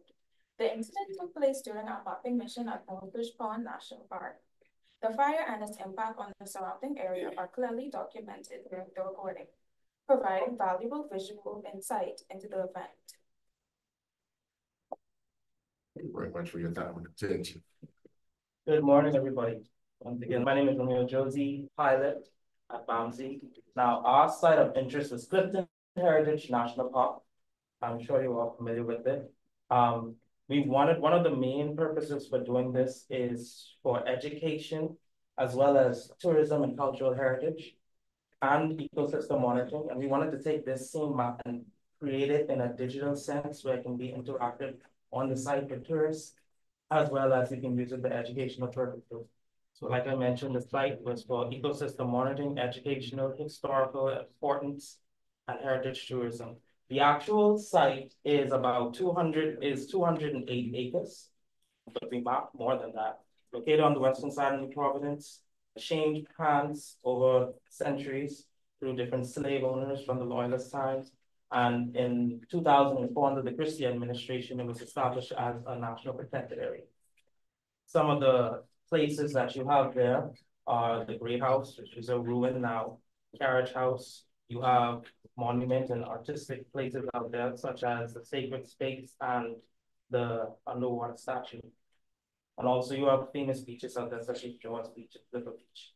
The incident took place during our mapping mission at Bonefish Pond National Park. The fire and its impact on the surrounding area are clearly documented during the recording, providing valuable visual insight into the event.
Thank you very much for your time and attention.
Good morning, everybody. Once again, my name is Romeo Josie, pilot at BAMSI. Now, our site of interest is Clifton Heritage National Park. I'm sure you're all familiar with it. One of the main purposes for doing this is for education, as well as tourism and cultural heritage and ecosystem monitoring. And we wanted to take this same map and create it in a digital sense where it can be interactive on the site for tourists, as well as you can use it for educational purposes. So like I mentioned, the site was for ecosystem monitoring, educational, historical importance, and heritage tourism. The actual site is about 208 acres, but we mapped more than that. Located on the western side of the province, changed hands over centuries through different slave owners from the Loyalist times. And in 2004, under the Christie administration, it was established as a national protected area. Some of the places that you have there are the Great House, which is a ruin now, Carriage House. You have monuments and artistic places out there, such as the Sacred Space and the underwater statue. And also you have famous beaches out there, such as George Beach, Little Beach.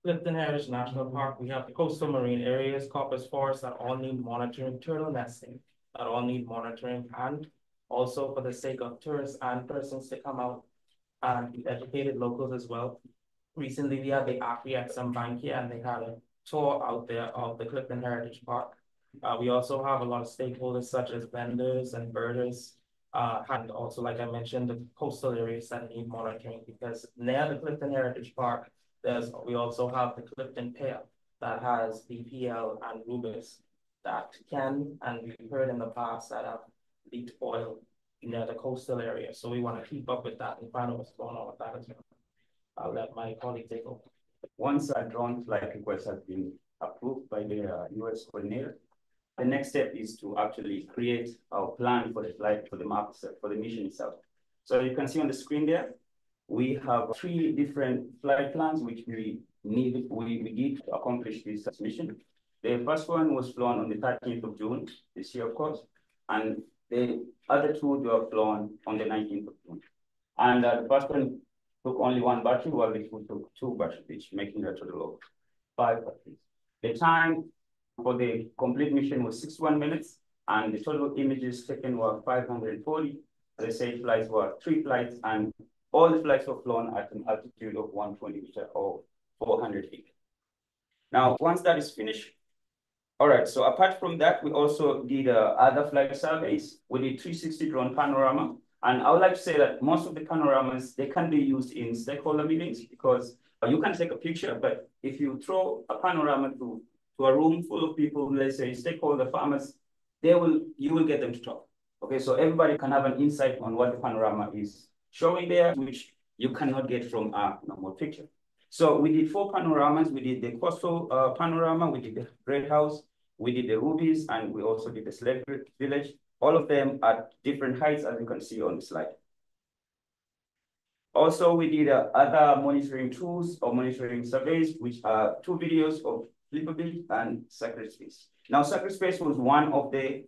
Clifton Heritage National Park, we have the coastal marine areas, coppice forests that all need monitoring, turtle nesting that all need monitoring, and also for the sake of tourists and persons to come out and be educated locals as well. Recently, we had the AFRI Bank here, and they had a tour out there of the Clifton Heritage Park. We also have a lot of stakeholders such as vendors and birders, and also, like I mentioned, the coastal areas that need monitoring, because near the Clifton Heritage Park, we also have the Clifton Pier that has BPL and Rubis that can, and we've heard in the past, that have leaked oil near the coastal area. So we want to keep up with that and find out what's going on with that as well. I'll let my colleague take over.
Once a drone flight request has been approved by the US coordinator, the next step is to actually create our plan for the flight, for the map, for the mission itself. So you can see on the screen there, we have 3 different flight plans which we did to accomplish this mission. The first one was flown on the 13th of June this year, of course, and the other 2 were flown on the 19th of June. And the first one took only 1 battery, while the 2 took 2 batteries each, making a total of 5 batteries. The time for the complete mission was 61 minutes, and the total images taken were 540. As I said, flights were 3 flights, and all the flights were flown at an altitude of 120 meters or 400 feet. Now, once that is finished, all right, so apart from that, we also did other flight surveys. We did 360 drone panorama. And I would like to say that most of the panoramas, they can be used in stakeholder meetings because you can take a picture, but if you throw a panorama to a room full of people, let's say stakeholder farmers, you will get them to talk. Okay, so everybody can have an insight on what the panorama is showing there, which you cannot get from a normal picture. So we did 4 panoramas. We did the coastal panorama, we did the Red House, we did the Rubies, and we also did the Slave Village. All of them at different heights, as you can see on the slide. Also, we did other monitoring tools or monitoring surveys, which are 2 videos of Flipper Beach and Sacred Space. Now, Sacred Space was one of the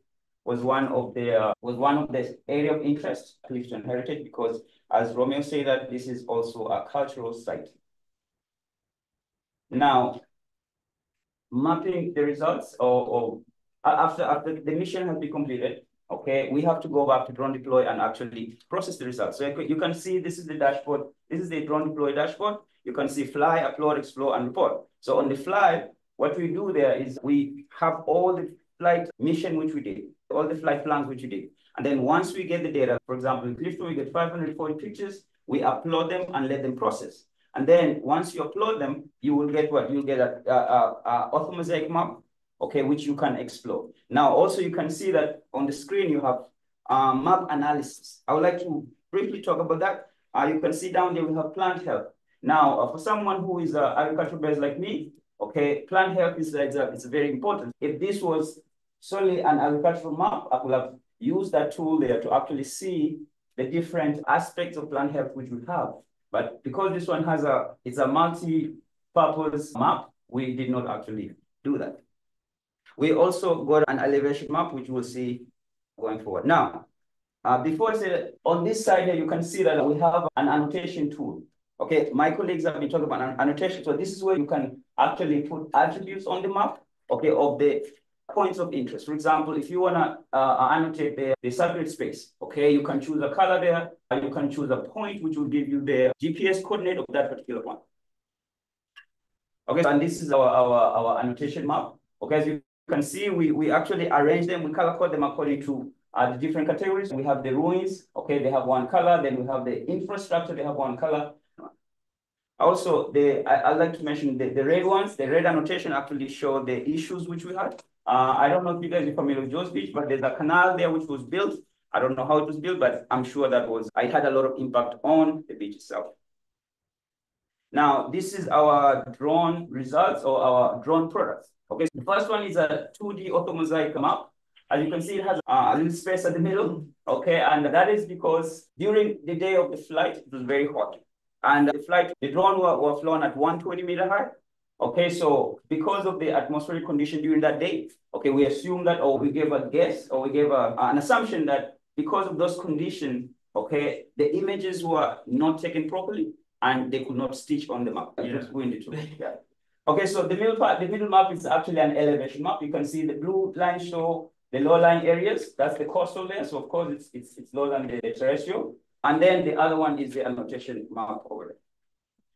area of interest, Clifton Heritage, because as Romeo said, that this is also a cultural site. Now, mapping the results or after the mission has been completed, okay, we have to go back to drone deploy and actually process the results. So you can see this is the dashboard. This is the drone deploy dashboard. You can see fly, upload, explore, and report. So on the fly, what we do there is we have all the flight mission which we did, all the flight plans which we did. And then once we get the data, for example, in Clifton, we get 540 pictures, we upload them and let them process. And then once you upload them, you will get what? You'll get a orthomosaic map, okay, which you can explore. Now, also you can see that on the screen, you have map analysis. I would like to briefly talk about that. You can see down there, we have plant health. Now, for someone who is agricultural based like me, okay, plant health is it's very important. If this was solely an agricultural map, I could have used that tool there to actually see the different aspects of plant health which we have. But because this one it's a multi-purpose map, we did not actually do that. We also got an elevation map, which we'll see going forward. Now, before I say that, on this side here, you can see that we have an annotation tool. Okay, my colleagues have been talking about an annotation. So this is where you can actually put attributes on the map, okay, of the points of interest. For example, if you want to annotate the sacred space, okay, you can choose a color there, and you can choose a point which will give you the GPS coordinate of that particular point. Okay, and this is our annotation map. Okay, as you can see, we actually arrange them, we color code them according to the different categories. We have the ruins, okay, they have one color. Then we have the infrastructure, they have one color. Also, I'd like to mention the red ones. The red annotation actually show the issues which we had. I don't know if you guys are familiar with Geospatial, but there's a canal there which was built. I don't know how it was built, but I'm sure it had a lot of impact on the beach itself. Now, this is our drone results or our drone products. Okay, so the first one is a 2D orthomosaic map. As you can see, it has a little space at the middle. Okay, and that is because during the day of the flight, it was very hot. And the drone were flown at 120-meter height. Okay, so because of the atmospheric condition during that day, okay, we assume that, or we gave a guess, or we gave an assumption that because of those conditions, okay, the images were not taken properly and they could not stitch on the map. Yeah. Okay, so the middle map is actually an elevation map. You can see the blue line show the low-lying areas. That's the coastal there. So of course it's lower than the terrestrial. And then the other one is the annotation map over there.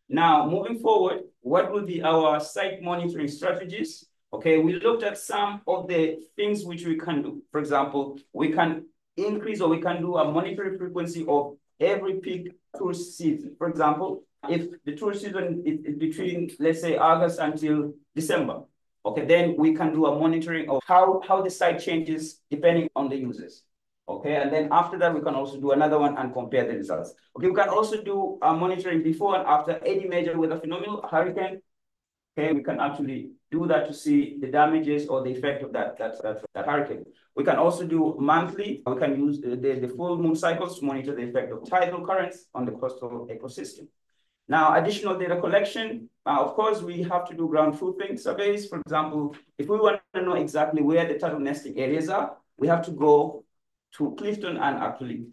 Now, moving forward, what will be our site monitoring strategies? Okay, we looked at some of the things which we can do. For example, we can increase or we can do a monitoring frequency of every peak tourist season. For example, if the tourist season is between, let's say, August until December, okay, then we can do a monitoring of how the site changes depending on the users. Okay, and then after that, we can also do another one and compare the results. Okay, we can also do monitoring before and after any major weather phenomenon, hurricane. Okay, we can actually do that to see the damages or the effect of that hurricane. We can also do monthly. We can use the full moon cycles to monitor the effect of tidal currents on the coastal ecosystem. Now, additional data collection, of course, we have to do ground truthing surveys. For example, if we want to know exactly where the turtle nesting areas are, we have to go to Clifton and actually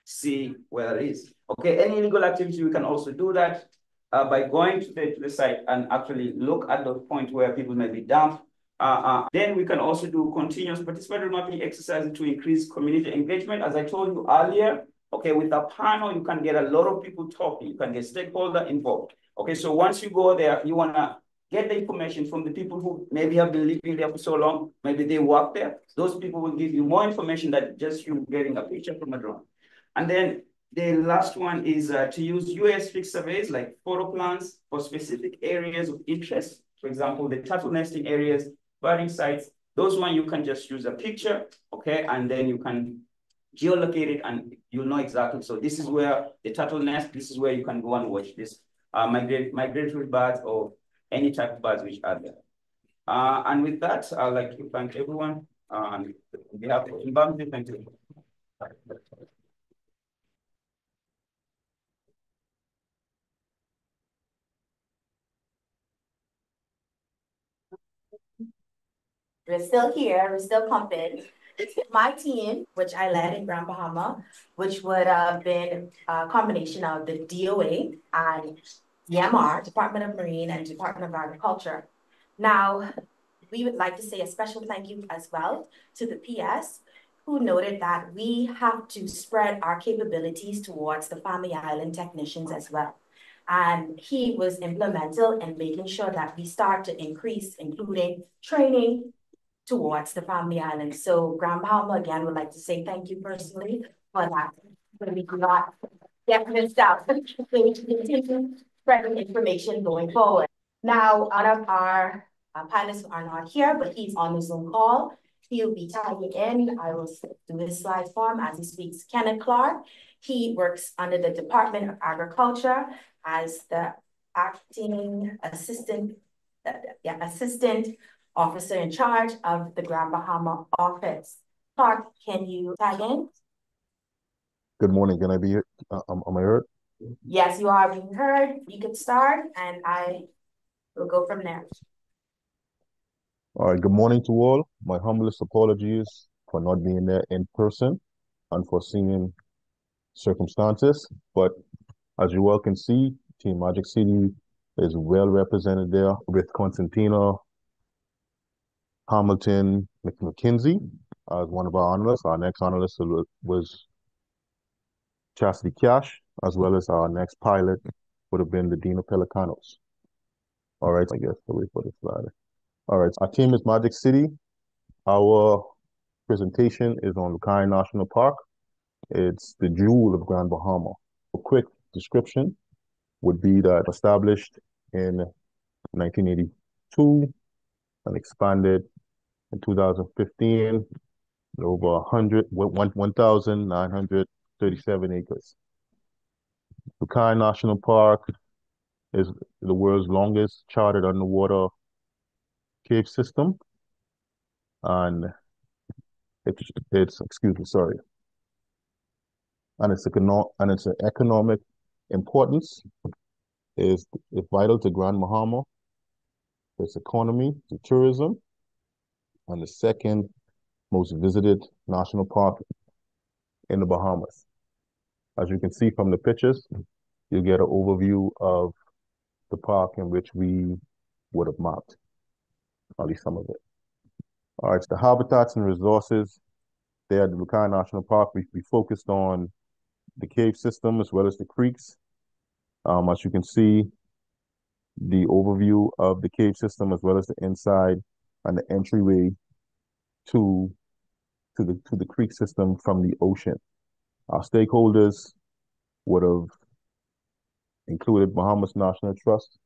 see where it is. Okay, any illegal activity, we can also do that by going to the site and actually look at the point where people may be dumped. Then we can also do continuous participatory mapping exercises to increase community engagement. As I told you earlier, okay, with a panel, you can get a lot of people talking. You can get stakeholder involved. Okay, so once you go there, you want to get the information from the people who maybe have been living there for so long. Maybe they work there. Those people will give you more information than just you getting a picture from a drone. And then the last one is to use UAS fixed surveys like photo plans for specific areas of interest. For example, the turtle nesting areas, birding sites, those one you can just use a picture, okay? And then you can geolocate it and you'll know exactly. So this is where the turtle nest, this is where you can go and watch this migratory birds or any type of birds which are there. And with that, I'd like to thank everyone. On behalf of Zimbabwe, thank you.
We're still here, we're still pumping. My team, which I led in Grand Bahama, which would have been a combination of the DOA and MOAMR, Department of Marine and Department of Agriculture. Now, we would like to say a special thank you as well to the PS, who noted that we have to spread our capabilities towards the Family Island technicians as well. And he was instrumental in making sure that we start to increase, including training towards the Family Island. So Grand Bahama, again, would like to say thank you personally for that. When we do not get missed out, so we can continue spreading information going forward. Now, one of our pilots are not here, but he's on the Zoom call. He'll be tagging in. I will do his slide form as he speaks. Kenneth Clark. He works under the Department of Agriculture as the acting assistant officer in charge of the Grand Bahama office. Clark, can you tag in?
Good morning. Can I be here? Am I heard?
Yes, you are being heard. You can start, and I will go from there.
All right. Good morning to all. My humblest apologies for not being there in person, unforeseen circumstances. But as you all can see, Team Magic City is well represented there with Constantina Hamilton McKinsey as one of our analysts. Our next analyst was Chastity Cash, as well as our next pilot would have been the Dino Pelicanos. All right, I guess I'll wait for the slide. All right, our team is Magic City. Our presentation is on Lucayan National Park. It's the jewel of Grand Bahama. A quick description would be that established in 1982 and expanded in 2015, over 1,937 acres. Lucayan National Park is the world's longest charted underwater cave system, and its economic importance is vital to Grand Bahama, its economy, to tourism, and the second most visited national park in the Bahamas. As you can see from the pictures, you get an overview of the park in which we would have mapped, at least some of it. All right, so the habitats and resources there at the Lucayan National Park, we focused on the cave system as well as the creeks. As you can see, the overview of the cave system as well as the inside and the entryway to the creek system from the ocean. Our stakeholders would have included Bahamas National Trust,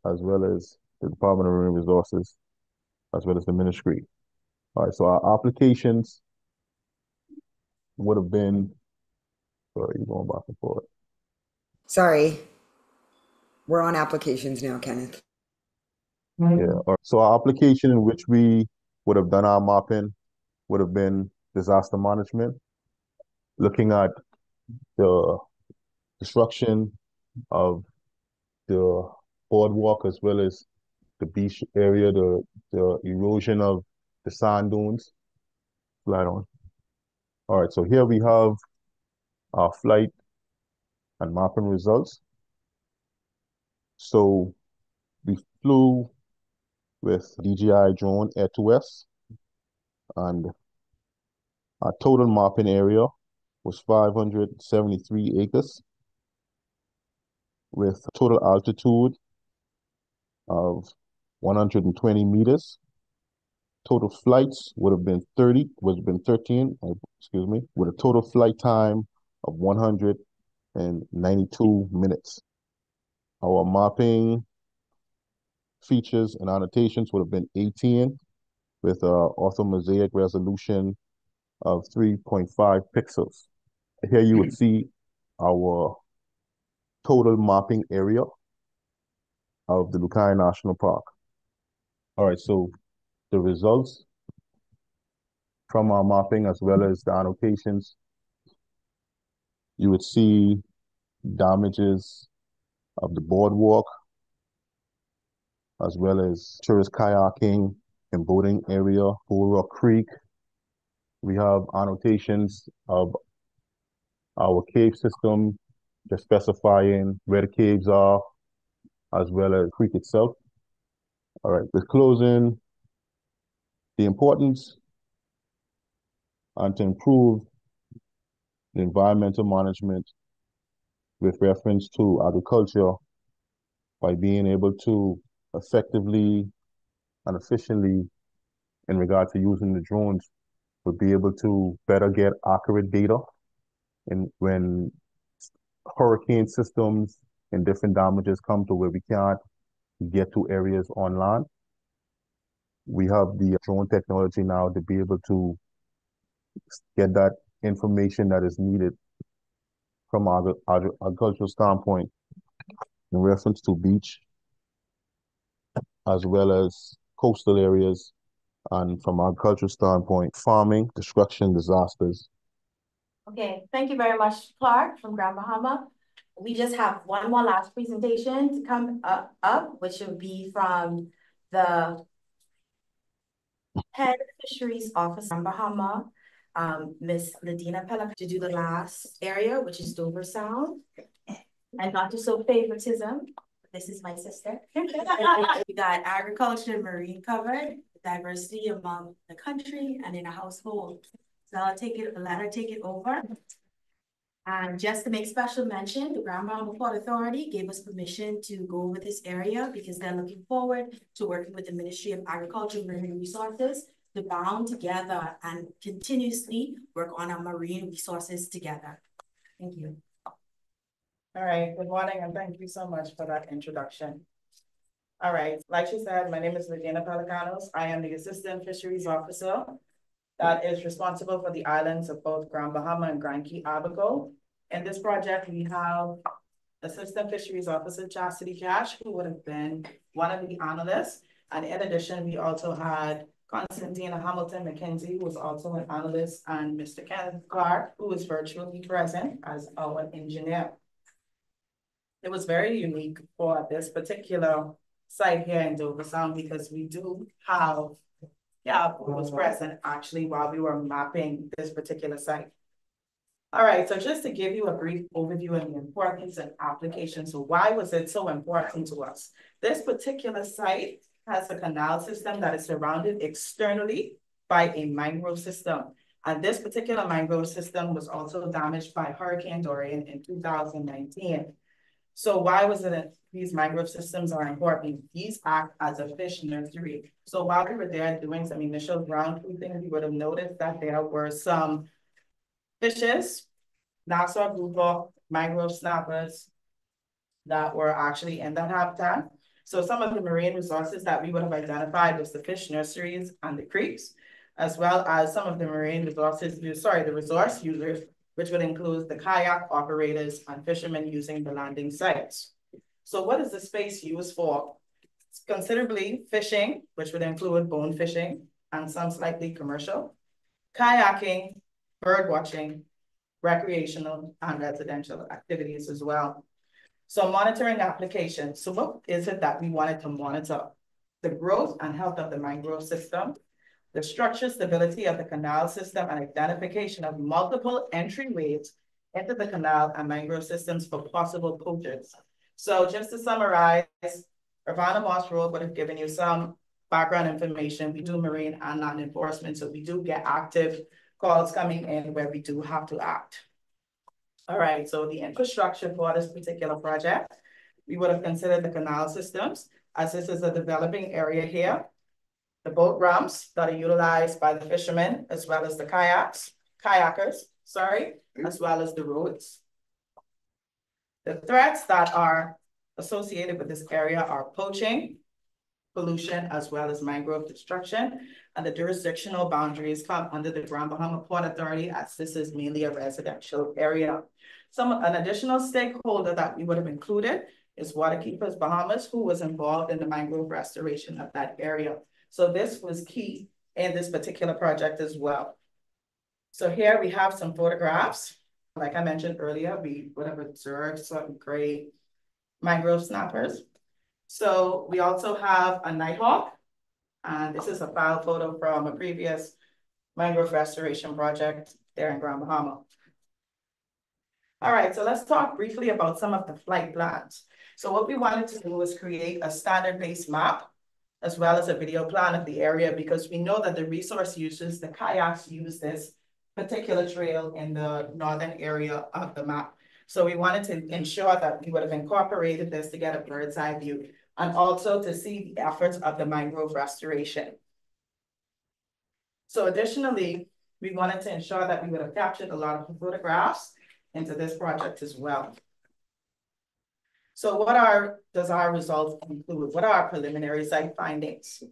as well as the Department of Marine Resources, as well as the ministry. All right, so our applications would have been, sorry, you're going back and forth.
Sorry. We're on applications now, Kenneth.
Yeah. So our application in which we would have done our mapping would have been disaster management, looking at the destruction of the boardwalk as well as the beach area, the erosion of the sand dunes. Slide on. All right, so here we have our flight and mapping results. So we flew with DJI drone Air2S, and our total mapping area was 573 acres with a total altitude of 120 meters. Total flights would have been 13, excuse me, with a total flight time of 192 minutes. Our mapping features and annotations would have been 18 with a orthomosaic resolution of 3.5 pixels. Here you would see our total mapping area of the Lucayan National Park. All right, so the results from our mapping as well as the annotations, you would see damages of the boardwalk as well as tourist kayaking and boating area, Bull Rock Creek. We have annotations of our cave system, just specifying where the caves are, as well as the creek itself. All right, with closing, the importance and to improve the environmental management with reference to agriculture by being able to effectively and efficiently, in regard to using the drones, would be able to better get accurate data. And when hurricane systems and different damages come to where we can't get to areas on land, we have the drone technology now to be able to get that information that is needed from our agricultural standpoint in reference to beach, as well as coastal areas, and from our agricultural standpoint, farming, destruction, disasters.
Okay, thank you very much, Clark from Grand Bahama. We just have one more last presentation to come up, which will be from the Head Fisheries Officer from Bahama, Miss Ladina Pelak, to do the last area, which is Dover Sound. And not to show favoritism, this is my sister. We got agriculture and marine covered, diversity among the country and in a household. So let her take it over. And just to make special mention, the Grand Bahama Port Authority gave us permission to go over this area because they're looking forward to working with the Ministry of Agriculture and Marine Resources to bond together and continuously work on our marine resources together. Thank you.
All right, good morning, and thank you so much for that introduction. All right, like she said, my name is Ladina Pelicanos. I am the Assistant Fisheries Officer that is responsible for the islands of both Grand Bahama and Grand Key Abaco. In this project, we have Assistant Fisheries Officer Chastity Cash, who would have been one of the analysts. And in addition, we also had Constantina Hamilton McKenzie, who was also an analyst, and Mr. Kenneth Clark, who is virtually present as our engineer. It was very unique for this particular site here in Dover Sound because we do have, who was present actually while we were mapping this particular site. All right, so just to give you a brief overview of the importance and application. So why was it so important to us? This particular site has a canal system that is surrounded externally by a mangrove system. And this particular mangrove system was also damaged by Hurricane Dorian in 2019. So why was it that these mangrove systems are important? These act as a fish nursery. So while we were there doing some initial ground truthing, we would have noticed that there were some fishes, Nassau grouper, mangrove snappers that were actually in that habitat. So some of the marine resources that we would have identified was the fish nurseries and the creeks. as well as some of the marine resources, the resource users, which would include the kayak operators and fishermen using the landing sites. So what is the space used for? It's considerably fishing, which would include bone fishing and some slightly commercial, kayaking, bird watching, recreational and residential activities as well. So monitoring applications. So what is it that we wanted to monitor? The growth and health of the mangrove system, the structural stability of the canal system, and identification of multiple entryways into the canal and mangrove systems for possible poachers. So just to summarize, Urbana Moss Road would have given you some background information. We do marine and land enforcement, so we do get active calls coming in where we do have to act. All right, so the infrastructure for this particular project, we would have considered the canal systems, as this is a developing area here, the boat ramps that are utilized by the fishermen, as well as the kayakers, as well as the roads. The threats that are associated with this area are poaching, pollution, as well as mangrove destruction, and the jurisdictional boundaries come under the Grand Bahama Port Authority, as this is mainly a residential area. An additional stakeholder that we would have included is Waterkeepers Bahamas, who was involved in the mangrove restoration of that area. So this was key in this particular project as well. So here we have some photographs. Like I mentioned earlier, we would have observed some great mangrove snappers. So we also have a nighthawk, and this is a file photo from a previous mangrove restoration project there in Grand Bahama. All right, so let's talk briefly about some of the flight plans. So what we wanted to do was create a standard-based map, as well as a video plan of the area, because we know that the resource users, the kayaks, use this particular trail in the northern area of the map. So we wanted to ensure that we would have incorporated this to get a bird's eye view, and also to see the efforts of the mangrove restoration. So additionally, we wanted to ensure that we would have captured a lot of photographs into this project as well. So what does our results include? What are our preliminary site findings?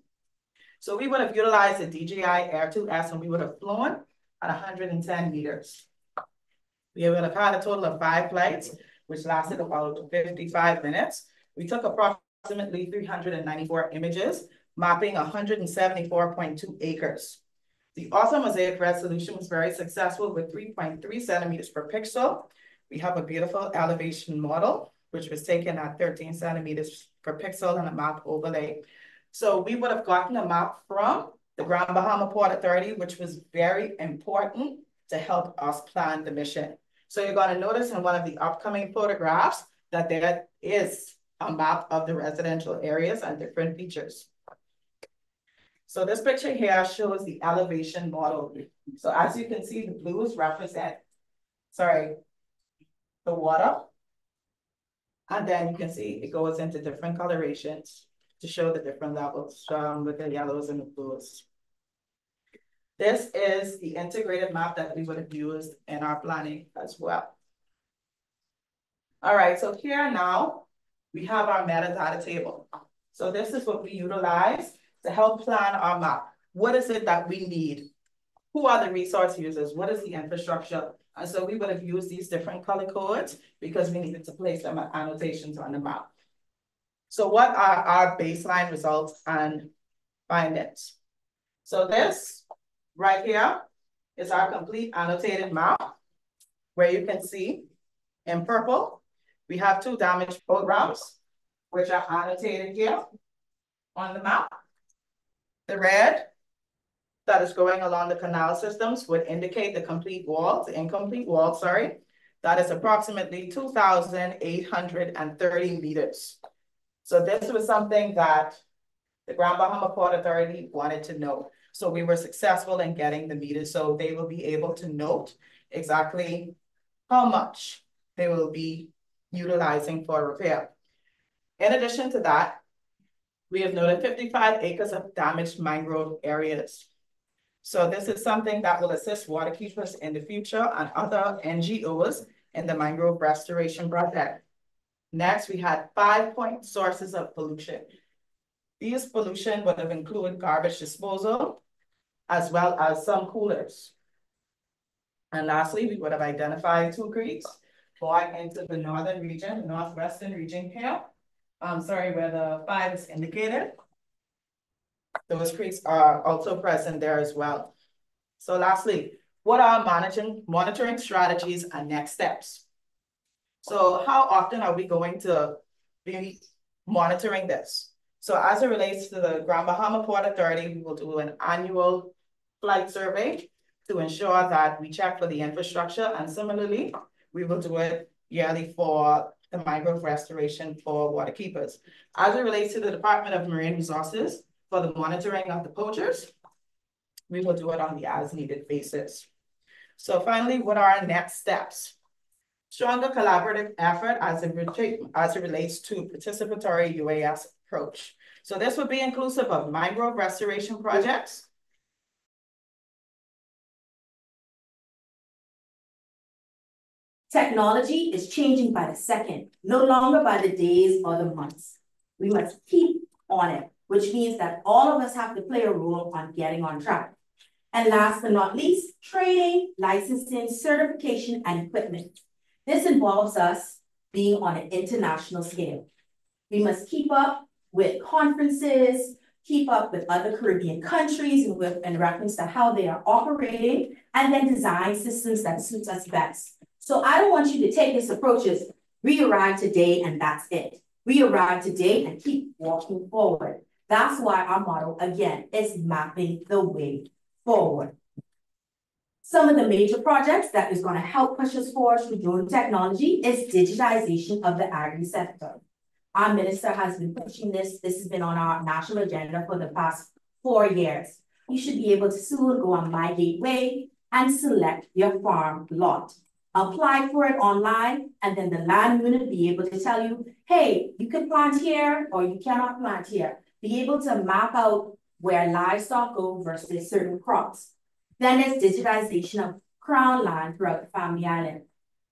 So we would have utilized the DJI Air 2S, and we would have flown at 110 meters. We would have had a total of 5 flights, which lasted about 55 minutes. We took approximately 394 images, mapping 174.2 acres. The orthomosaic resolution was very successful with 3.3 centimeters per pixel. We have a beautiful elevation model, which was taken at 13 centimeters per pixel and a map overlay. So we would have gotten a map from the Grand Bahama Port Authority, which was very important to help us plan the mission. So you're going to notice in one of the upcoming photographs that there is a map of the residential areas and different features. So this picture here shows the elevation model. So as you can see, the blues represent, the water. And then you can see it goes into different colorations to show the different levels with the yellows and the blues. This is the integrated map that we would have used in our planning as well. All right, so here now we have our metadata table. So this is what we utilize to help plan our map. What is it that we need? Who are the resource users? What is the infrastructure? And so we would have used these different color codes because we needed to place them as annotations on the map. So what are our baseline results and findings? So this right here is our complete annotated map, where you can see in purple, we have 2 damaged programs, which are annotated here on the map. The red that is going along the canal systems would indicate the complete wall, the incomplete wall, that is approximately 2,830 meters. So this was something that the Grand Bahama Port Authority wanted to know. So we were successful in getting the meters, so they will be able to note exactly how much they will be utilizing for repair. In addition to that, we have noted 55 acres of damaged mangrove areas. So this is something that will assist waterkeepers in the future and other NGOs in the mangrove restoration project. Next, we had 5 point sources of pollution. These pollution would have included garbage disposal as well as some coolers. And lastly, we would have identified 2 creeks going into the northern region, the northwestern region here. Where the 5 is indicated. Those creeks are also present there as well. So lastly, what are monitoring strategies and next steps? So how often are we going to be monitoring this? So as it relates to the Grand Bahama Port Authority, we will do an annual flight survey to ensure that we check for the infrastructure, and similarly, we will do it yearly for the mangrove restoration for waterkeepers. As it relates to the Department of Marine Resources, for the monitoring of the poachers, we will do it on the as-needed basis. So finally, what are our next steps? Stronger collaborative effort as it relates to participatory UAS approach. So this would be inclusive of mangrove restoration projects,
technology is changing by the second, no longer by the days or the months. We must keep on it, which means that all of us have to play a role on getting on track. And last but not least, training, licensing, certification, and equipment. This involves us being on an international scale. We must keep up with conferences, keep up with other Caribbean countries in reference to how they are operating, and then design systems that suits us best. So I don't want you to take this approach as we arrive today and that's it. We arrive today and keep walking forward. That's why our model, again, is mapping the way forward. Some of the major projects that is going to help push us forward through drone technology is digitization of the agri sector. Our minister has been pushing this. This has been on our national agenda for the past 4 years. You should be able to soon go on My Gateway and select your farm lot. Apply for it online, and then the land unit be able to tell you, hey, you can plant here or you cannot plant here. Be able to map out where livestock go versus certain crops. Then there's digitization of crown land throughout the Family Island.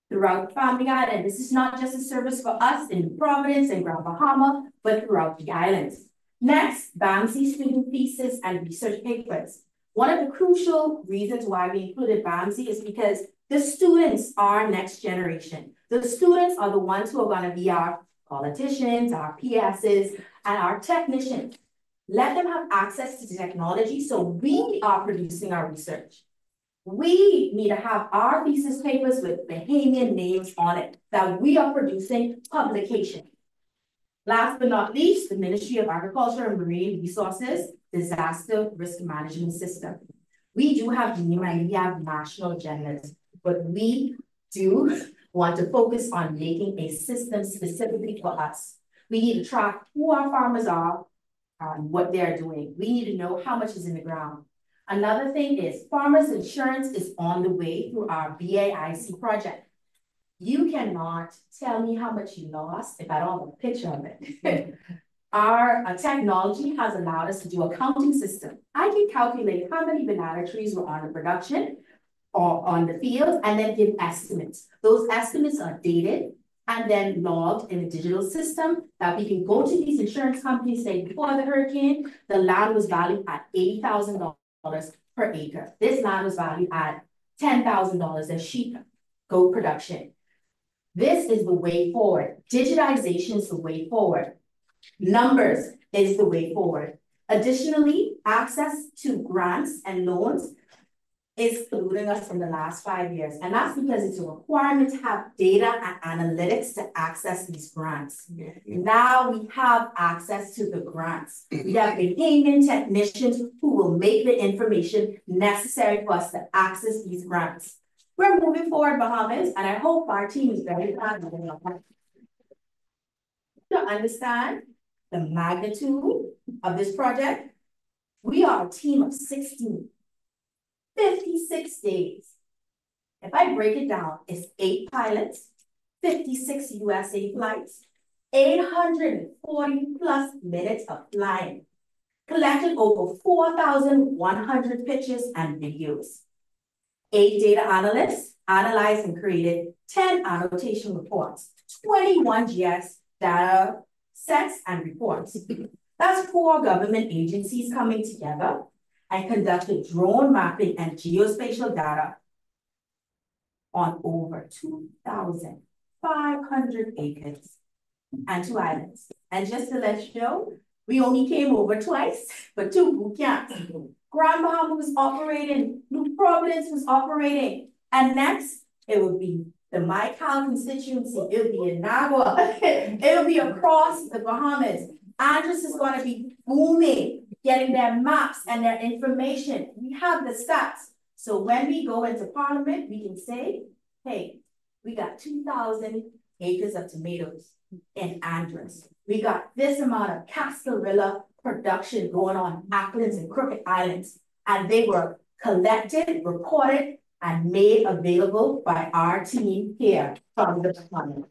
Throughout Family Island, this is not just a service for us in Providence and Grand Bahama, but throughout the islands. Next, BAMSI student pieces and research papers. One of the crucial reasons why we included BAMSI is because the students are next generation. The students are the ones who are going to be our politicians, our PSs, and our technicians. Let them have access to the technology so we are producing our research. We need to have our thesis papers with Bahamian names on it, that we are producing publication. Last but not least, the Ministry of Agriculture and Marine Resources Disaster Risk Management System. We do have NEMA and we have national agendas, but we do want to focus on making a system specifically for us. We need to track who our farmers are and what they're doing. We need to know how much is in the ground. Another thing is farmers insurance is on the way through our BAIC project. You cannot tell me how much you lost if I don't have a picture of it. Our technology has allowed us to do a counting system. I can calculate how many banana trees were on the production or on the field and then give estimates. Those estimates are dated and then logged in a digital system that we can go to these insurance companies, say before the hurricane, the land was valued at $80,000 per acre. This land was valued at $10,000 as sheep goat production. This is the way forward. Digitization is the way forward. Numbers is the way forward. Additionally, access to grants and loans is eluding us from the last 5 years. And that's because it's a requirement to have data and analytics to access these grants. Now we have access to the grants. We have Bahamian technicians who will make the information necessary for us to access these grants. We're moving forward, Bahamas, and I hope our team is very proud of it. To understand the magnitude of this project, we are a team of 16. 56 days. If I break it down, it's 8 pilots, 56 USA flights, 840 plus minutes of flying, collected over 4,100 pictures and videos. 8 data analysts analyzed and created 10 annotation reports, 21 GS data sets and reports. That's 4 government agencies coming together and conducted drone mapping and geospatial data on over 2,500 acres and 2 islands. And just to let you know, we only came over twice for 2 boot camps. Grand Bahama was operating, New Providence was operating, and next it would be the MyCal constituency, it would be in Nagua, it would be across the Bahamas. Andres is going to be booming, getting their maps and their information. We have the stats. So when we go into Parliament, we can say, hey, we got 2,000 acres of tomatoes in Andres. We got this amount of cascarilla production going on Acklands and Crooked Islands. And they were collected, recorded, and made available by our team here from the department.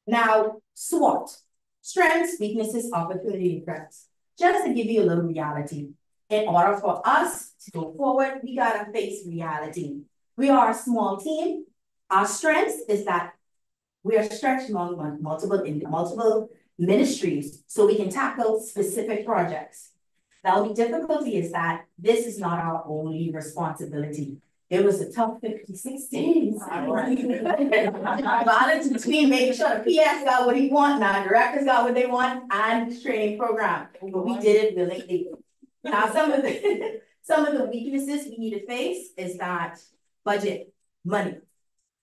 Now, SWOT, strengths, weaknesses, opportunity, and threats. Just to give you a little reality, in order for us to go forward, we gotta face reality. We are a small team. Our strengths is that we are stretched among multiple ministries so we can tackle specific projects. The only difficulty is that this is not our only responsibility. It was a tough 56 days. Balance between making sure the PS got what he wants, and our directors got what they want, and the training program. But we did it willingly. Now, some of the weaknesses we need to face is that budget, money.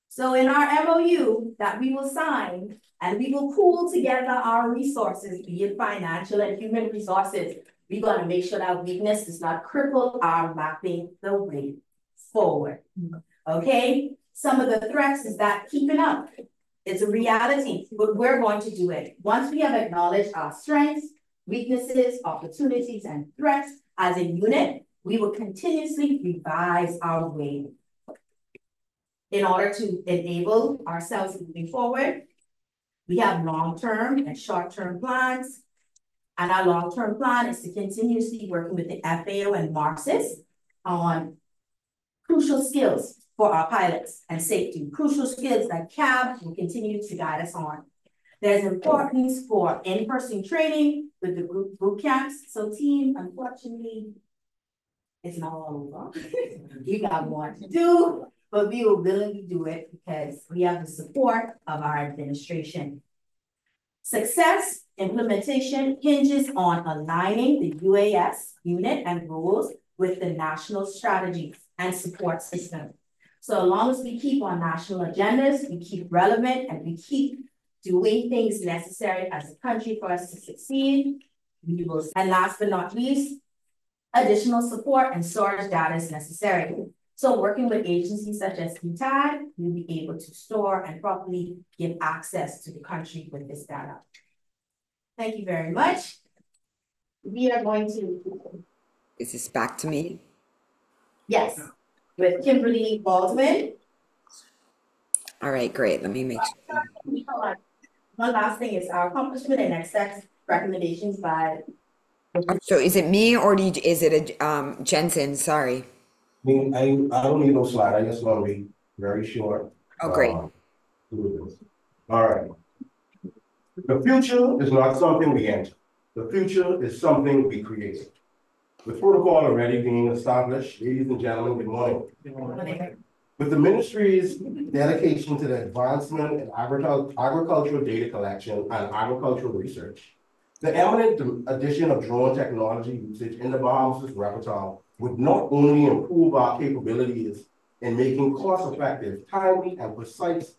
So in our MOU that we will sign, and we will pool together our resources, be it financial and human resources, we're going to make sure that weakness does not cripple our mapping the way forward. Okay? Some of the threats is that keeping up. It's a reality, but we're going to do it. Once we have acknowledged our strengths, weaknesses, opportunities, and threats as a unit, we will continuously revise our way. In order to enable ourselves moving forward, we have long-term and short-term plans. And our long-term plan is to continuously working with the FAO and MARCIS on crucial skills for our pilots and safety, crucial skills that CAB will continue to guide us on. There's importance for in-person training with the group boot camps. So team, unfortunately, it's not all over. We got more to do, but we will willingly do it because we have the support of our administration. Success implementation hinges on aligning the UAS unit and rules with the national strategies and support system. So as long as we keep on national agendas, we keep relevant, and we keep doing things necessary as a country for us to succeed, we will. And last but not least, additional support and storage data is necessary. So working with agencies such as PTAD, we'll be able to store and properly give access to the country with this data. Thank you very much. We are going to.
Is this back to me?
Yes, with Kimberly Baldwin.
All right, great. Let me make sure.
One last thing is our accomplishment and next steps recommendations by.
So is it me or is it a Jensen? Sorry.
I mean, I don't need no slide. I just want to be very short.
Oh, great.
All right. The future is not something we enter. The future is something we create. With protocol already being established, ladies and gentlemen, good morning. Good morning. With the ministry's dedication to the advancement in agricultural data collection and agricultural research, the eminent addition of drone technology usage in the Bahamas' repertoire would not only improve our capabilities in making cost-effective, timely, and precise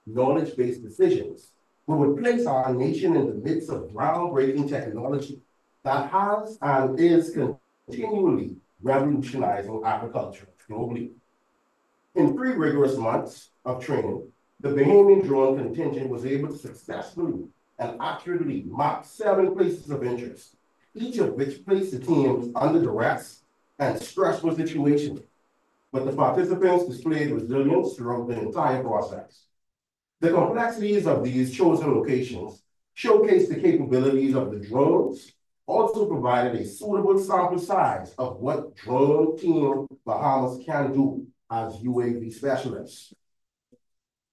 knowledge-based decisions, but would place our nation in the midst of groundbreaking technology that has and is continually revolutionizing agriculture globally. In 3 rigorous months of training, the Bahamian drone contingent was able to successfully and accurately map 7 places of interest, each of which placed the teams under duress and stressful situations. But the participants displayed resilience throughout the entire process. The complexities of these chosen locations showcased the capabilities of the drones, also provided a suitable sample size of what Drone Team Bahamas can do as UAV specialists.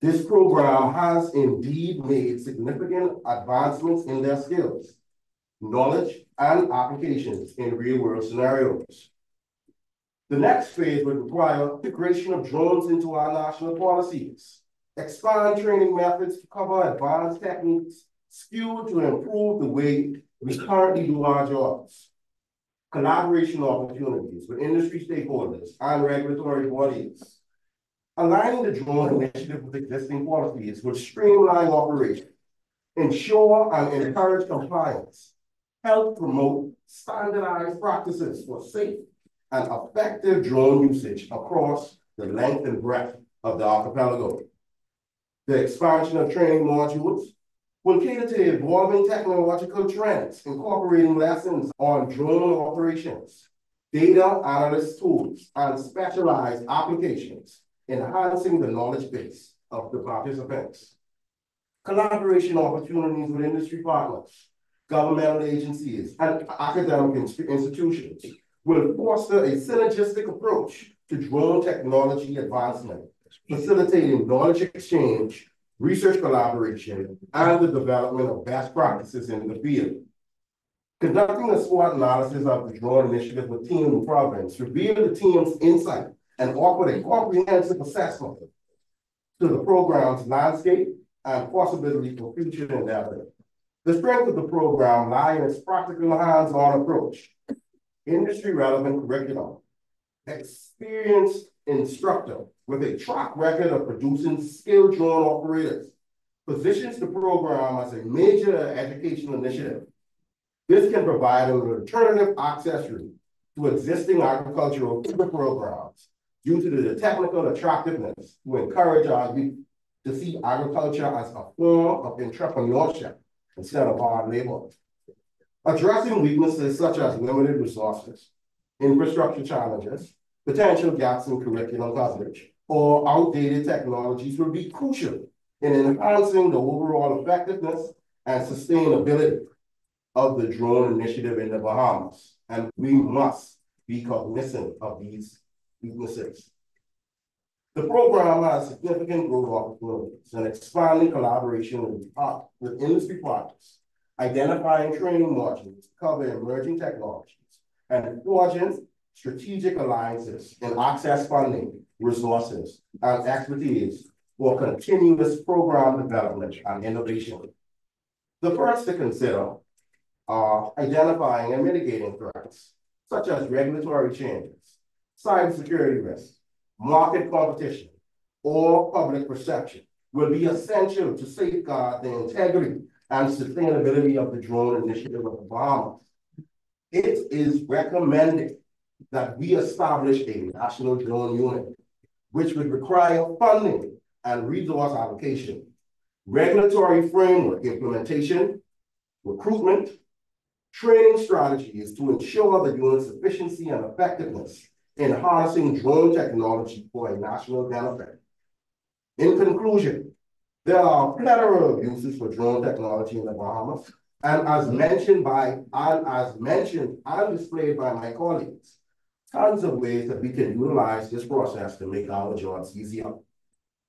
This program has indeed made significant advancements in their skills, knowledge, and applications in real-world scenarios.
The next phase would require integration of drones into our national policies, expand training methods to cover advanced techniques skewed to improve the way we currently do our jobs, collaboration opportunities with industry stakeholders and regulatory bodies. Aligning the drone initiative with existing policies would streamline operations, ensure and encourage compliance, help promote standardized practices for safe and effective drone usage across the length and breadth of the archipelago. The expansion of training modules will cater to evolving technological trends, incorporating lessons on drone operations, data analyst tools, and specialized applications, enhancing the knowledge base of the participants. Collaboration opportunities with industry partners, governmental agencies, and academic institutions will foster a synergistic approach to drone technology advancement, facilitating knowledge exchange, research collaboration, and the development of best practices in the field. Conducting a SWOT analysis of the drone initiative with team in the province revealed the team's insight and offered a comprehensive assessment to the program's landscape and possibility for future endeavor. The strength of the program lies in its practical hands-on approach, industry-relevant curriculum, experienced instructor with a track record of producing skilled drone operators, positions the program as a major educational initiative. This can provide an alternative access route to existing agricultural programs due to the technical attractiveness to encourage our youth to see agriculture as a form of entrepreneurship instead of hard labor. Addressing weaknesses such as limited resources, infrastructure challenges, potential gaps in curriculum coverage, or outdated technologies will be crucial in enhancing the overall effectiveness and sustainability of the drone initiative in the Bahamas. And we must be cognizant of these weaknesses. The program has significant growth opportunities and expanding collaboration with industry partners, identifying training modules to cover emerging technologies, and forging strategic alliances and access funding, resources, and expertise for continuous program development and innovation. The first to consider are identifying and mitigating threats, such as regulatory changes, cybersecurity risks, market competition, or public perception will be essential to safeguard the integrity and sustainability of the drone initiative of the Bahamas. It is recommended that we establish a national drone unit, which would require funding and resource allocation, regulatory framework implementation, recruitment, training strategies to ensure the unit's efficiency and effectiveness in harnessing drone technology for a national benefit. In conclusion, there are a plethora of uses for drone technology in the Bahamas, and as mentioned and displayed by my colleagues, tons of ways that we can utilize this process to make our jobs easier.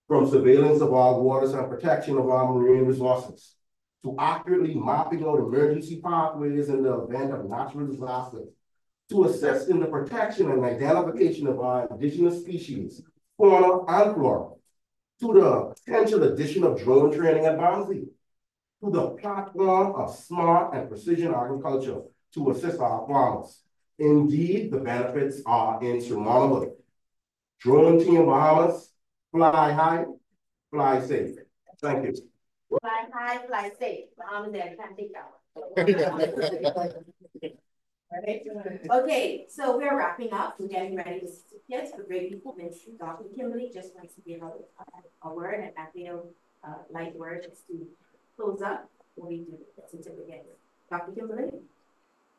From surveillance of our waters and protection of our marine resources, to accurately mapping out emergency pathways in the event of natural disasters, to assist in the protection and identification of our indigenous species, fauna, and flora, to the potential addition of drone training at Bouncy, to the platform of smart and precision agriculture to assist our farmers. Indeed, the benefits are insurmountable. Drone Team Bahamas, fly high, fly safe. Thank you.
Fly high, fly safe. Bahamas there, can't take that one. Okay, so we're wrapping up. We're getting ready to certificates for great people. Ministry Dr. Kimberly just wants to give a word, and I feel light word just to close up when we do the certificates. Dr. Kimberly?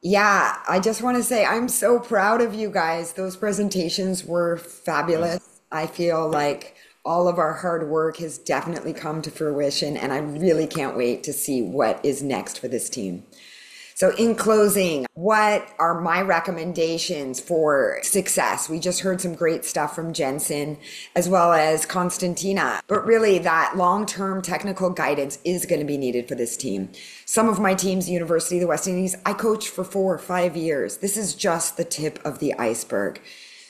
Yeah, I just want to say I'm so proud of you guys. Those presentations were fabulous. I feel like all of our hard work has definitely come to fruition, and I really can't wait to see what is next for this team. So in closing, what are my recommendations for success? We just heard some great stuff from Jensen as well as Constantina, but really that long-term technical guidance is going to be needed for this team. Some of my teams, University of the West Indies, I coached for 4 or 5 years. This is just the tip of the iceberg.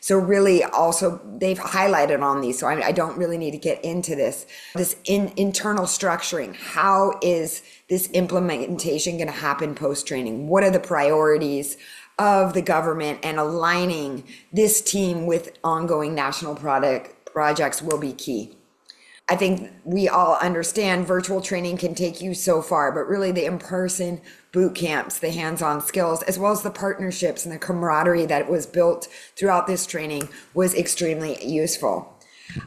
So really also they've highlighted on these, so I don't really need to get into this. This internal structuring, how is this implementation going to happen post-training? What are the priorities of the government, and aligning this team with ongoing national projects will be key. I think we all understand virtual training can take you so far, but really the in-person boot camps, the hands-on skills, as well as the partnerships and the camaraderie that was built throughout this training was extremely useful.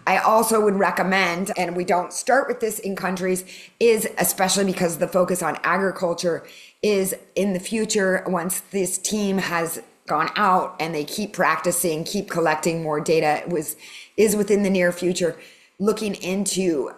I also would recommend, and we don't start with this in countries, is especially because the focus on agriculture is in the future, once this team has gone out and they keep practicing, keep collecting more data, is within the near future, looking into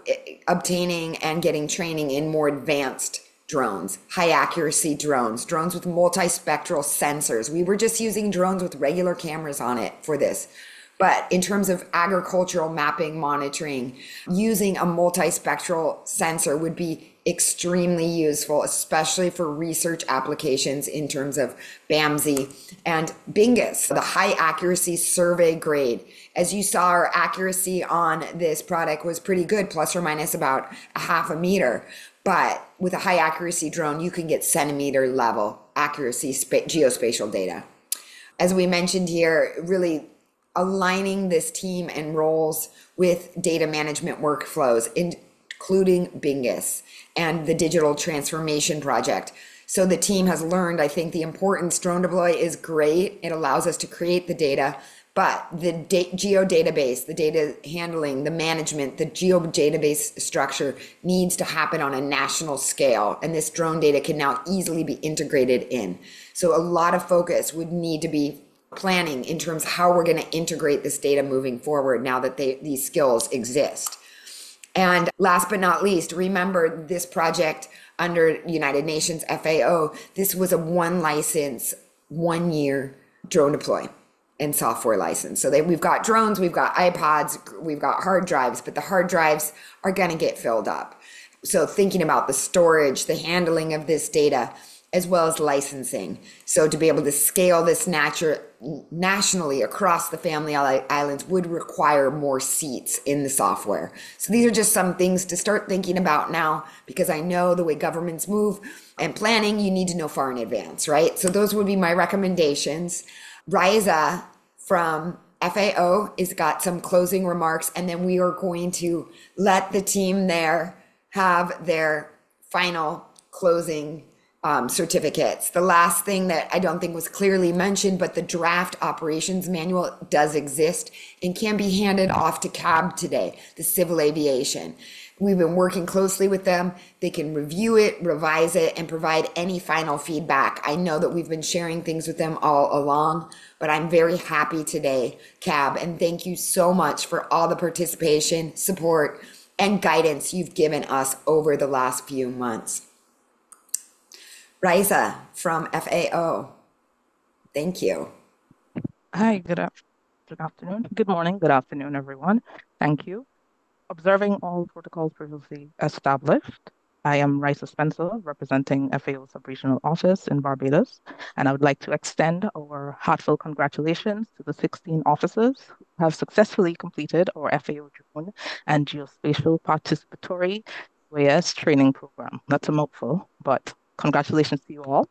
obtaining and getting training in more advanced drones, high accuracy drones with multispectral sensors. We were just using drones with regular cameras on it for this. But in terms of agricultural mapping monitoring, using a multispectral sensor would be extremely useful, especially for research applications in terms of BAMSI and Bingus, the high accuracy survey grade. As you saw, our accuracy on this product was pretty good, plus or minus about a half a meter. But with a high accuracy drone, you can get centimeter level accuracy geospatial data. As we mentioned here, really aligning this team and roles with data management workflows, including Bingus and the digital transformation project. So the team has learned, I think, the importance. Drone deploy is great. It allows us to create the data, but the geo database, the data handling, the management, the geo database structure needs to happen on a national scale. And this drone data can now easily be integrated in. So a lot of focus would need to be planning in terms of how we're going to integrate this data moving forward now that these skills exist. And last but not least, remember this project under United Nations FAO, this was a 1 license, 1 year drone deploy and software license. So we've got drones, we've got iPods, we've got hard drives, but the hard drives are going to get filled up. So thinking about the storage, the handling of this data, as well as licensing. So to be able to scale this nationally across the Family Islands would require more seats in the software. So these are just some things to start thinking about now, because I know the way governments move and planning, you need to know far in advance, right? So those would be my recommendations. Riza from FAO has got some closing remarks, and then we are going to let the team there have their final closing certificates. The last thing that I don't think was clearly mentioned, but the draft operations manual does exist and can be handed off to CAB today, the Civil Aviation. We've been working closely with them. They can review it, revise it, and provide any final feedback. I know that we've been sharing things with them all along, but I'm very happy today, CAB, and thank you so much for all the participation, support, and guidance you've given us over the last few months. Riza from FAO. Thank you.
Hi, good afternoon. Good morning, good afternoon, everyone. Thank you. Observing all protocols previously established, I am Riza Spencer, representing FAO Sub-Regional Office in Barbados, and I would like to extend our heartfelt congratulations to the 16 officers who have successfully completed our FAO Drone and Geospatial Participatory-UAS training program. That's a mouthful, but congratulations to you all.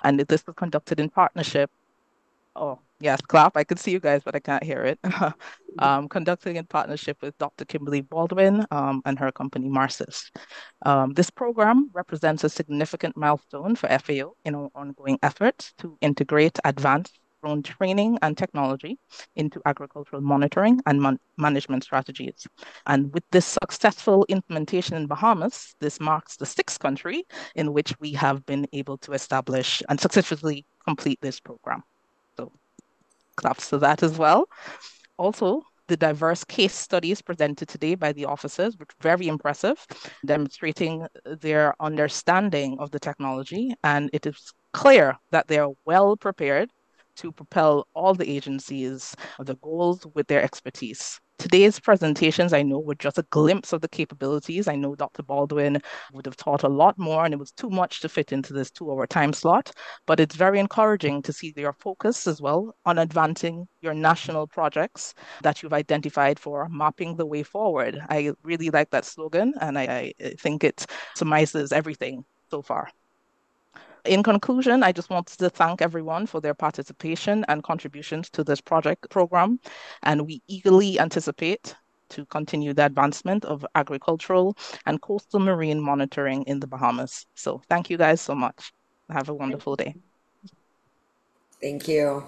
And this was conducted in partnership. Oh, yes, clap. I can see you guys, but I can't hear it. Conducting in partnership with Dr. Kimberly Baldwin and her company, Marcis. This program represents a significant milestone for FAO in our ongoing efforts to integrate advanced drone training and technology into agricultural monitoring and management strategies. And with this successful implementation in Bahamas, this marks the 6th country in which we have been able to establish and successfully complete this program. So claps to that as well. Also, the diverse case studies presented today by the officers were very impressive, demonstrating their understanding of the technology, and it is clear that they are well prepared to propel all the agencies of the goals with their expertise. Today's presentations, I know, were just a glimpse of the capabilities. I know Dr. Baldwin would have taught a lot more, and it was too much to fit into this 2-hour time slot. But it's very encouraging to see your focus as well on advancing your national projects that you've identified for mapping the way forward. I really like that slogan, and I think it summarizes everything so far. In conclusion, I just wanted to thank everyone for their participation and contributions to this program, and we eagerly anticipate to continue the advancement of agricultural and coastal marine monitoring in the Bahamas. So thank you guys so much. Have a wonderful day.
Thank you.